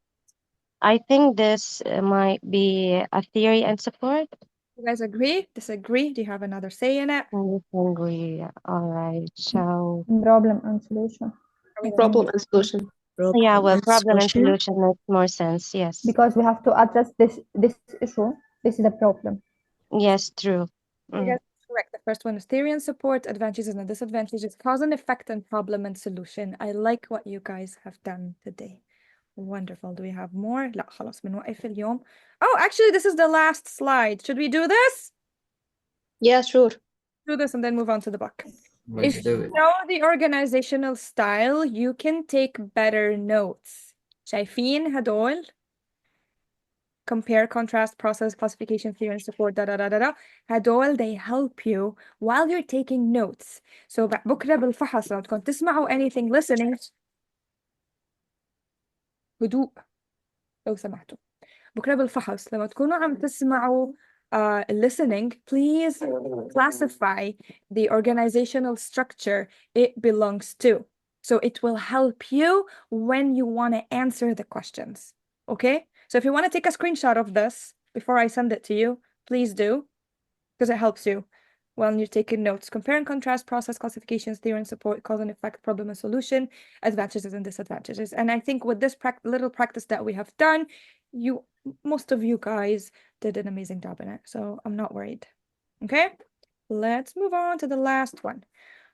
I think this might be a theory and support. You guys agree? Disagree? Do you have another say in it? I disagree. All right. So, Problem and solution. Problem and solution. yeah, well, problem and solution makes more sense. Yes. Because we have to address this issue. This is a problem. Yes, true. You guys are correct. The first one is theory and support, advantages and disadvantages, cause and effect, and problem and solution. I like what you guys have done today. Wonderful. Do we have more? لا خلاص بنوقف اليوم. Oh, actually, this is the last slide. Should we do this? Yeah, sure. Do this and then move on to the book. Let's If do you it. know the organizational style, you can take better notes. شايفين هدول? Compare, contrast, process, classification, theory, and support, da da da da da. هدول they help you while you're taking notes. So بكرة بالفحص لو تكون تسمعوا anything listening. هدوء لو سمحتوا. بكرة بالفحص لما تكونوا عم تسمعوا listening, please classify the organizational structure it belongs to. So it will help you when you want to answer the questions. Okay? So if you want to take a screenshot of this before I send it to you, please do, because it helps you when you're taking notes. Compare and contrast, process, classifications, theory and support, cause and effect, problem and solution, advantages and disadvantages. And I think with this little practice that we have done, most of you guys did an amazing job in it. So I'm not worried. Okay? Let's move on to the last one.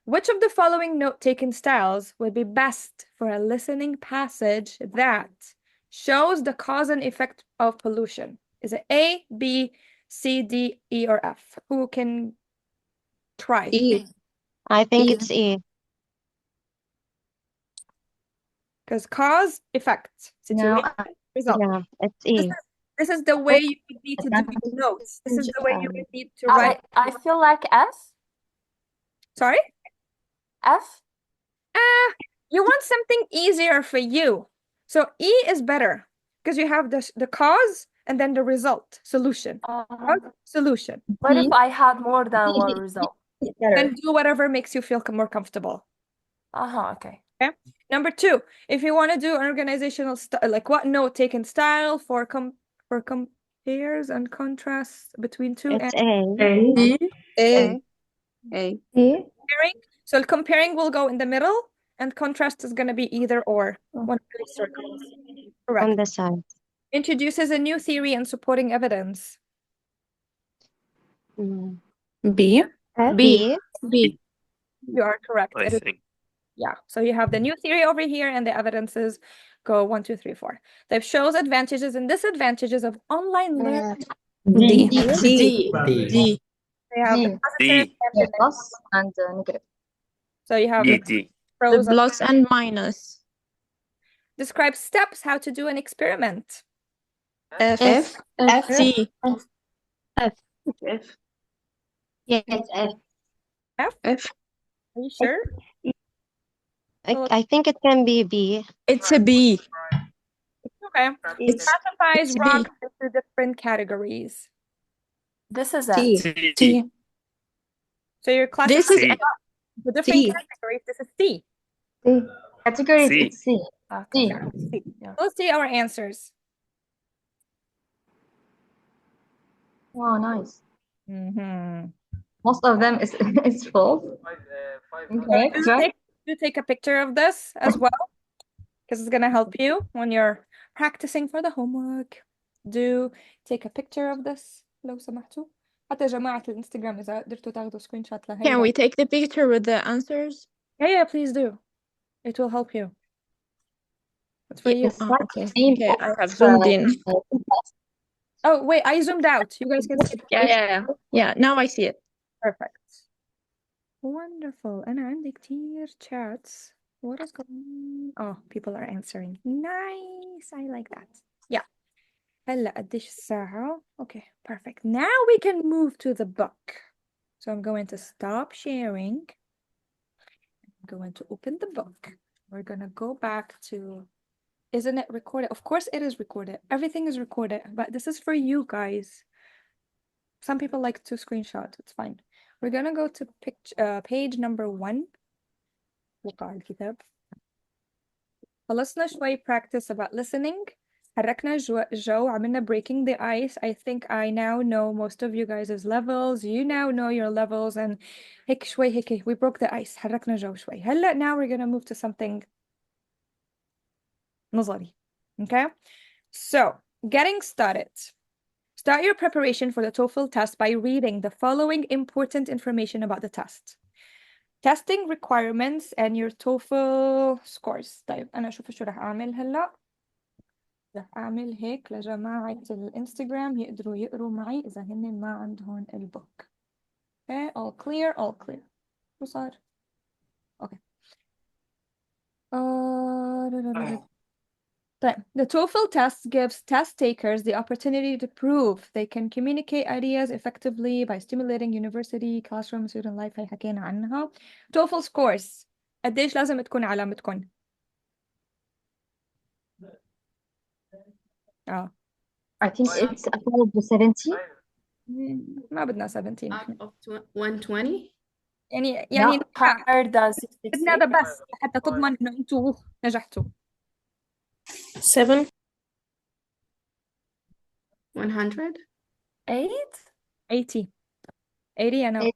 Which of the following note-taking styles would be best for a listening passage that shows the cause and effect of pollution? Is it A, B, C, D, E, or F? Who can try? E. I think it's E. Because cause, effect, situation, result. Yeah, it's E. This is the way you would need to do your notes. This is the way you would need to write. I feel like F. Sorry? F. You want something easier for you. So E is better because you have the cause and then the result, solution. Solution. What if I had more than one result? Then do whatever makes you feel more comfortable. Okay. Okay. Number 2, if you want to do an organizational like what note-taking style for compares and contrasts between two It's and A. comparing. So comparing will go in the middle, and contrast is going to be either or. One of these circles. Correct. On the side. Introduces a new theory and supporting evidence. B. B. B. You are correct. I think. Yeah. So you have the new theory over here, and the evidences go 1, 2, 3, 4. That shows advantages and disadvantages of online learning. D. D. They have the positive D. and the Plus and negative. So you have D. the D. pros and Plus and minus. describe steps how to do an experiment. F. F. C. F. F. Yes, F. F? F. Are you sure? I think it can be B. It's a B. Okay. It classifies it's B. rocks into different categories. This is T. F. T. So you're This is classifying the different C. categories. This is C. C. Category C. it's C. Okay. C. Let's see our answers. Wow, nice. Mm-hmm. Most of them is false. Okay, Do take a picture of this as well, because it's gonna help you when you're practicing for the homework. Do take a picture of this لو سمحتوا. حتى جماعة الانستغرام إذا قدرتوا تاخدوا سكرين شوت لهي. Can we take the picture with the answers? Yeah, please do. It will help you. It's for you. Okay. Okay, I have zoomed in. Oh, wait, I zoomed out. You guys can see. Yeah, now I see it. Perfect. Wonderful. أنا عندي كتير chats. What is going on? Oh, people are answering. Nice. I like that. Yeah. هلا قديش الساعة? Okay, perfect. Now we can move to the book. So I'm going to stop sharing. I'm going to open the book. We're going to go back to, isn't it recorded? Of course it is recorded. Everything is recorded, but this is for you guys. some people like to screenshot. It's fine. We're gonna go to page number 1. وقع الكتاب. خلصنا شوي practice about listening. حركنا الجو. عملنا breaking the ice. I think I now know most of you guys' levels. You now know your levels. And هيك شوي هيك we broke the ice. حركنا الجو شوي. هلا now we're gonna move to something نظري. Okay? So, getting started. Start your preparation for the TOEFL test by reading the following important information about the test. Testing requirements and your TOEFL scores. طيب أنا أشوف شو رح أعمل هلا. رح أعمل هيك لجماعة الإنستغرام يقدروا يقروا معي إذا هن ما عندهم البوك. Okay, all clear, all clear. شو صار؟ Okay. طيب, the TOEFL test gives test takers the opportunity to prove they can communicate ideas effectively by stimulating university, classroom, student life. هي حكينا عنها. TOEFL scores. قديش لازم تكون علامتكم؟ I think it's above the 70. ما بدنا 17. Out of 120. يعني No, higher than 66. بدنا the best حتى تضمن إنه أنتوا نجحتوا. 7. 100. 80 أنا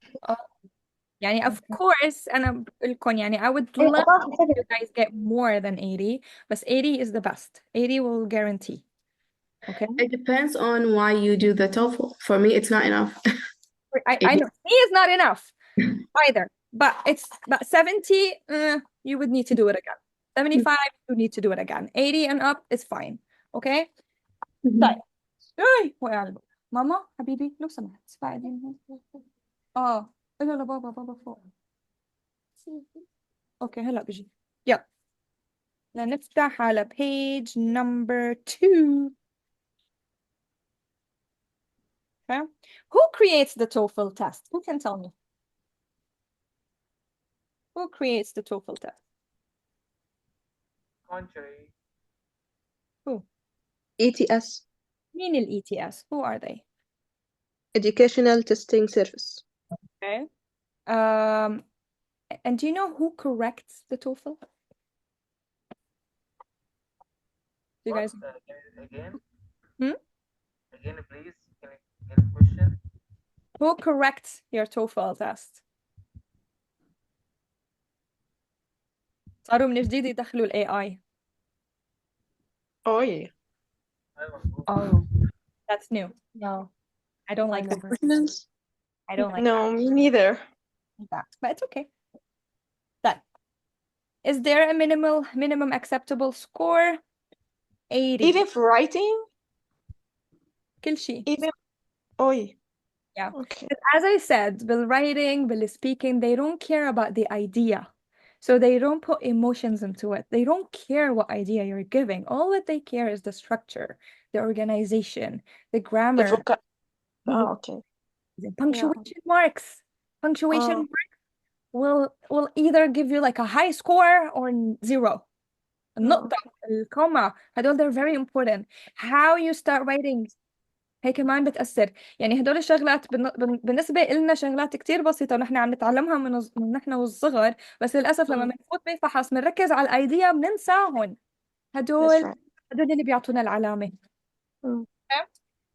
يعني of course أنا بقول لكم يعني I would love if you guys get more than 80 but 80 is the best. 80 will guarantee. Okay. It depends on why you do the TOEFL. For me, it's not enough. I know he is not enough either, but 70 you would need to do it again. 75 you need to do it again. 80 and up is fine. Okay. طيب. اي وقع الباب. ماما حبيبي لو سمحت بعدين. لا بابا فوق. اوكي هلا بيجي. يلا لنفتح على page number 2. Okay. Who creates the TOEFL test? Who can tell me? Who creates the TOEFL test? Contrary. Who? ETS. مين ال ETS? Who are they? Educational Testing Service. Okay. And do you know who corrects the TOEFL? Do you guys? Again? Again, please. Can you get a question? Who corrects your TOEFL test? صاروا من جديد يدخلوا ال AI. Oh yeah. Oh, that's new. No, I don't like that. I don't like No, me neither. that, but it's okay. Done. Is there a minimum acceptable score? 80. Even for writing? كل شيء. Even Yeah. Okay. But as I said, bil writing, bil speaking, they don't care about the idea. So they don't put emotions into it. They don't care what idea you're giving. All that they care is the structure, the organization, the grammar. Okay. The punctuation marks. Punctuation marks will either give you like a high score or 0. النقطة, الكوما, هدول they're very important. How you start writing هي كمان بتأثر. يعني هدول الشغلات بالنسبة لنا شغلات كتير بسيطة ونحن عم نتعلمها من نحن والصغر, بس للأسف لما بنفوت بفحص بنركز على الأيديا بننساهم. هدول اللي بيعطونا العلامة.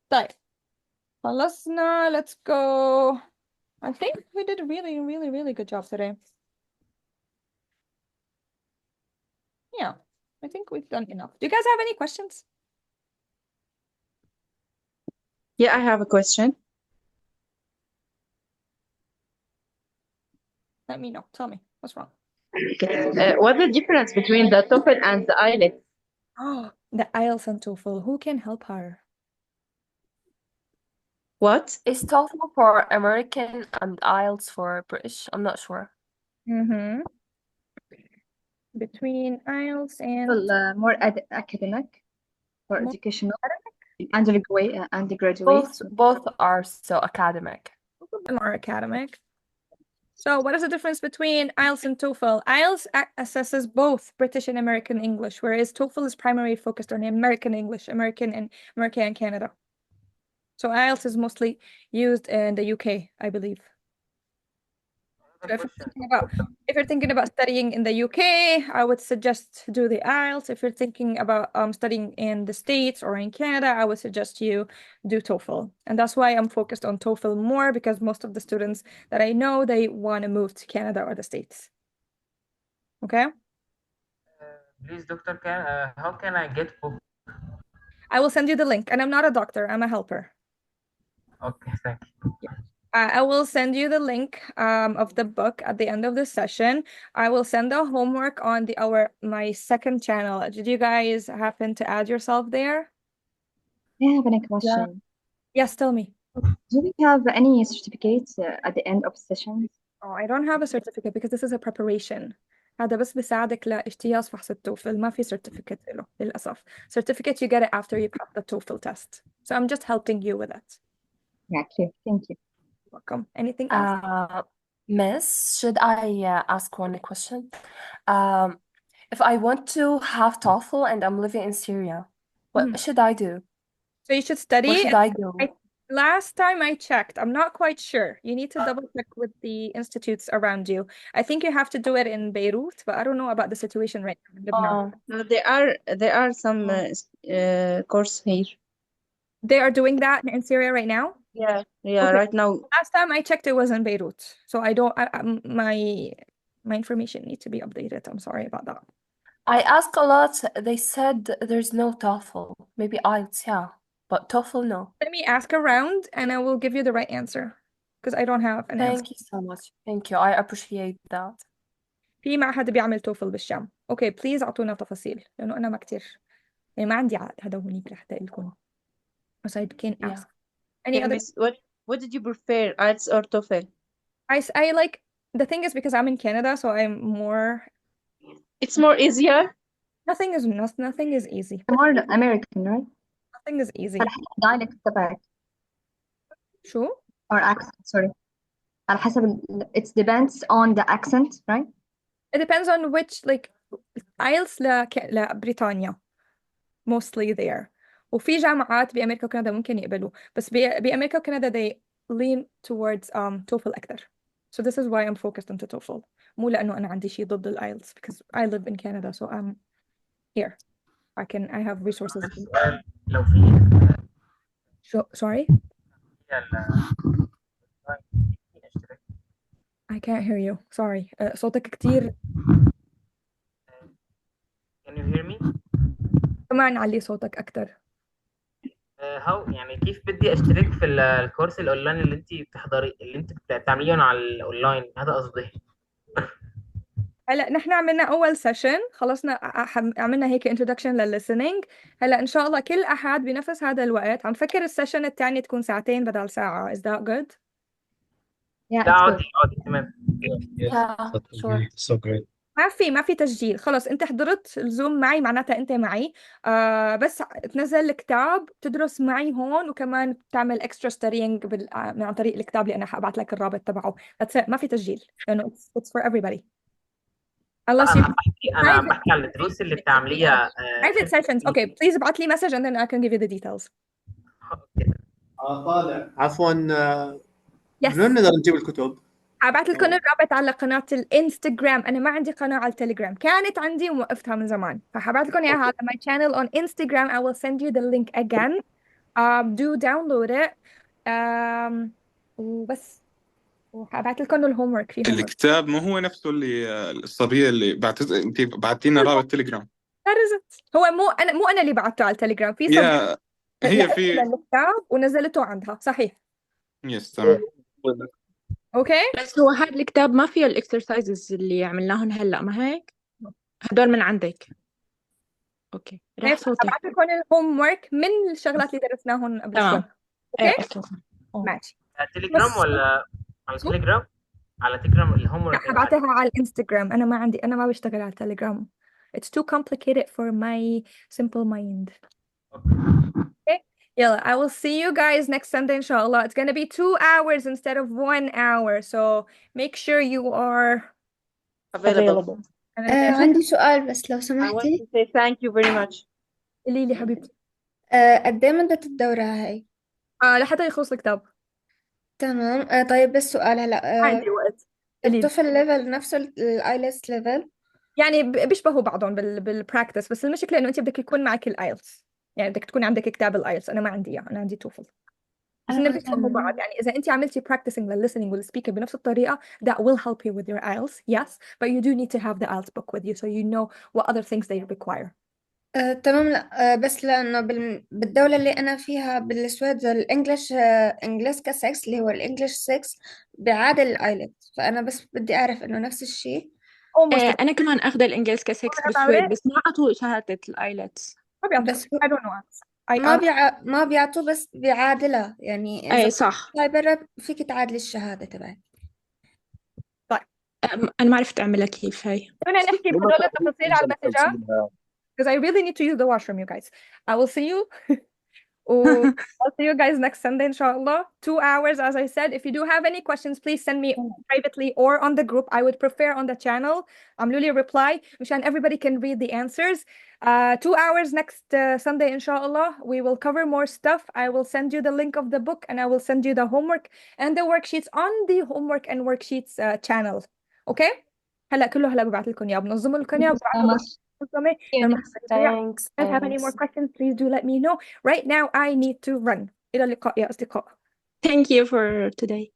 طيب خلصنا. Let's go. I think we did a really, really, really good job today. Yeah, I think we've done enough. Do you guys have any questions? Yeah, I have a question. Let me know. Tell me. What's wrong? What's the difference between the TOEFL and the IELTS? Oh, the IELTS and TOEFL. Who can help her? What? Is TOEFL for American and IELTS for British? I'm not sure. Between IELTS and more academic or educational undergraduate. Both are so academic. Both of them are academic. So what is the difference between IELTS and TOEFL? IELTS assesses both British and American English, whereas TOEFL is primarily focused on American English, American and Canada. So IELTS is mostly used in the UK, I believe. So if you're thinking about studying in the UK, I would suggest do the IELTS. If you're thinking about studying in the States or in Canada, I would suggest you do TOEFL. And that's why I'm focused on TOEFL more, because most of the students that I know, they want to move to Canada or the States. Okay? Please, doctor, how can I get book? I will send you the link. And I'm not a doctor, I'm a helper. Okay, thank you. Yeah. I will send you the link of the book at the end of the session. I will send the homework on my second channel. Did you guys happen to add yourself there? I have a question. Yes, tell me. Do we have any certificates at the end of sessions? Oh, I don't have a certificate because this is a preparation. هذا بس بيساعدك لاجتياز فحص التوفل. ما في certificate له للأسف. Certificate you get it after you pass the TOEFL test. So I'm just helping you with it. Yeah, clear. Thank you. Welcome. Anything else? Miss, should I ask one question? If I want to have TOEFL and I'm living in Syria, what should I do? So you should study. What should I do? Last time I checked, I'm not quite sure. You need to double check with the institutes around you. I think you have to do it in Beirut, but I don't know about the situation right now in Lebanon. No, there are some course here. They are doing that in Syria right now? Yeah, Okay. right now. Last time I checked, it was in Beirut. So my information needs to be updated. I'm sorry about that. I asked a lot. They said there's no TOEFL. Maybe IELTS, yeah. But TOEFL, no. Let me ask around and I will give you the right answer. Because I don't have an answer. Thank you so much. Thank you. I appreciate that. في معهد بيعمل توفل بالشام. اوكي بليز اعطونا تفاصيل لانه انا ما كتير يعني ما عندي عقد هذا هونيك لحتى لكم. بس I can ask. Any Okay, other? Miss, what did you prefer, IELTS or TOEFL? I like the thing is because I'm in Canada, so I'm more. It's more easier. Nothing is easy. More American, right? Nothing is easy. dialect تبعك. شو؟ Or accent, sorry. على حسب it depends on the accent, right? It depends on which like IELTS لبريطانيا mostly there. وفي جامعات بأمريكا وكندا ممكن يقبلوا بس بأمريكا وكندا they lean towards TOEFL أكتر. So this is why I'm focused on TOEFL. مو لأنه أنا عندي شيء ضد IELTS because I live in Canada so I'm here. I have resources. لو في Sorry? I can't hear you. Sorry. صوتك كتير. Can you hear me? كمان علي صوتك أكتر. يعني كيف بدي اشترك في الكورس الاونلاين اللي انت اللي انت بتعمليه على الاونلاين هذا قصدي. هلا نحن عملنا اول سيشن خلصنا عملنا هيك انتروداكشن للlistening. هلا ان شاء الله كل احد بنفس هذا الوقت عم فكر السيشن الثانيه تكون ساعتين بدل ساعه. Is that good? لا عادي تمام. So great. ما في تسجيل خلص. انت حضرت الزوم معي معناتها انت معي. بس تنزل الكتاب تدرس معي هون وكمان تعمل اكسترا ستارينج عن طريق الكتاب اللي انا حابعت لك الرابط تبعه. ما في تسجيل لانه it's for everybody. Unless you انا بحكي على الدروس اللي بتعمليها private sessions. Okay, please ابعت لي message and then I can give you the details. طالع عفوا Yes. من وين نقدر نجيب الكتب؟ ابعت لكم الرابط على قناة الانستغرام. انا ما عندي قناة على التليجرام، كانت عندي ووقفتها من زمان، فحبعت لكم اياها على my channel on Instagram. I will send you the link again. Do download it. وبس وحبعت لكم الهوم ورك فيه الكتاب مو هو نفسه اللي الصبية اللي انت بعتينا رابط تليجرام. هو مو انا اللي بعته على التليجرام. في هي في الكتاب ونزلته عندها صحيح. يس تمام. اوكي بس هو هذا الكتاب ما فيه الاكسرسايزز اللي عملناهم هلا ما هيك؟ هدول من عندك. اوكي راح صوتي. بعت لكم الهوم ورك من الشغلات اللي درسناهم قبل شوي. اوكي ماشي. على التليجرام ولا على التليجرام؟ على التليجرام الهوم ورك بعتها على الانستغرام. انا ما بشتغل على التليجرام. It's too complicated for my simple mind. Okay. Yeah, I will see you guys next Sunday inshallah. It's going to be 2 hours instead of 1 hour. So make sure you are available. عندي سؤال بس لو I want سمحتي. to say thank you very much. قولي لي حبيبتي. قد ايه مدة الدورة هاي؟ لحتى يخلص الكتاب. تمام. طيب بس سؤال هلا عندي وقت قليل. التوفل ليفل نفسه الايلتس ليفل؟ يعني بيشبهوا بعضهم بالبراكتس، بس المشكله انه انت بدك يكون معك الايلتس، يعني بدك تكون عندك كتاب الايلتس. انا ما عندي اياه، انا عندي توفل. بس انه بيشبهوا بعض، يعني اذا انت عملتي practicing للlistening والspeaking بنفس الطريقه that will help you with your IELTS, yes, but you do need to have the IELTS book with you so you know what other things they require. تمام. لا بس لأنه بالدولة اللي أنا فيها بالسويد الإنجليش إنجليش ك6 اللي هو الإنجليش 6 بيعادل الآيلت، فأنا بس بدي أعرف إنه نفس الشيء. أنا كمان أخذ الإنجليزي كسكس بالسويد بس ما عطوا شهادة الآيلتس. ما بيعطوا. بس I don't know. ما بيعطوا بس بيعادلها، يعني أي إذا صح. طلعي برا فيك تعادلي الشهادة تبعك. طيب أنا ما عرفت أعملها كيف هاي. بدنا نحكي بهدول التفاصيل على المسجات because I really need to use the washroom, you guys. I will see you. I'll see you guys next Sunday, inshallah. 2 hours, as I said. If you do have any questions, please send me privately or on the group. I would prefer on the channel. Luli reply, and everybody can read the answers. 2 hours next Sunday, inshallah. We will cover more stuff. I will send you the link of the book and I will send you the homework and the worksheets on the homework and worksheets channel. Okay? هلا ببعث لكم اياه، بنظم لكم اياه. Thanks. If you have any more questions, please do let me know. Right now, I need to run. إلى اللقاء يا أصدقاء. Thank you for today.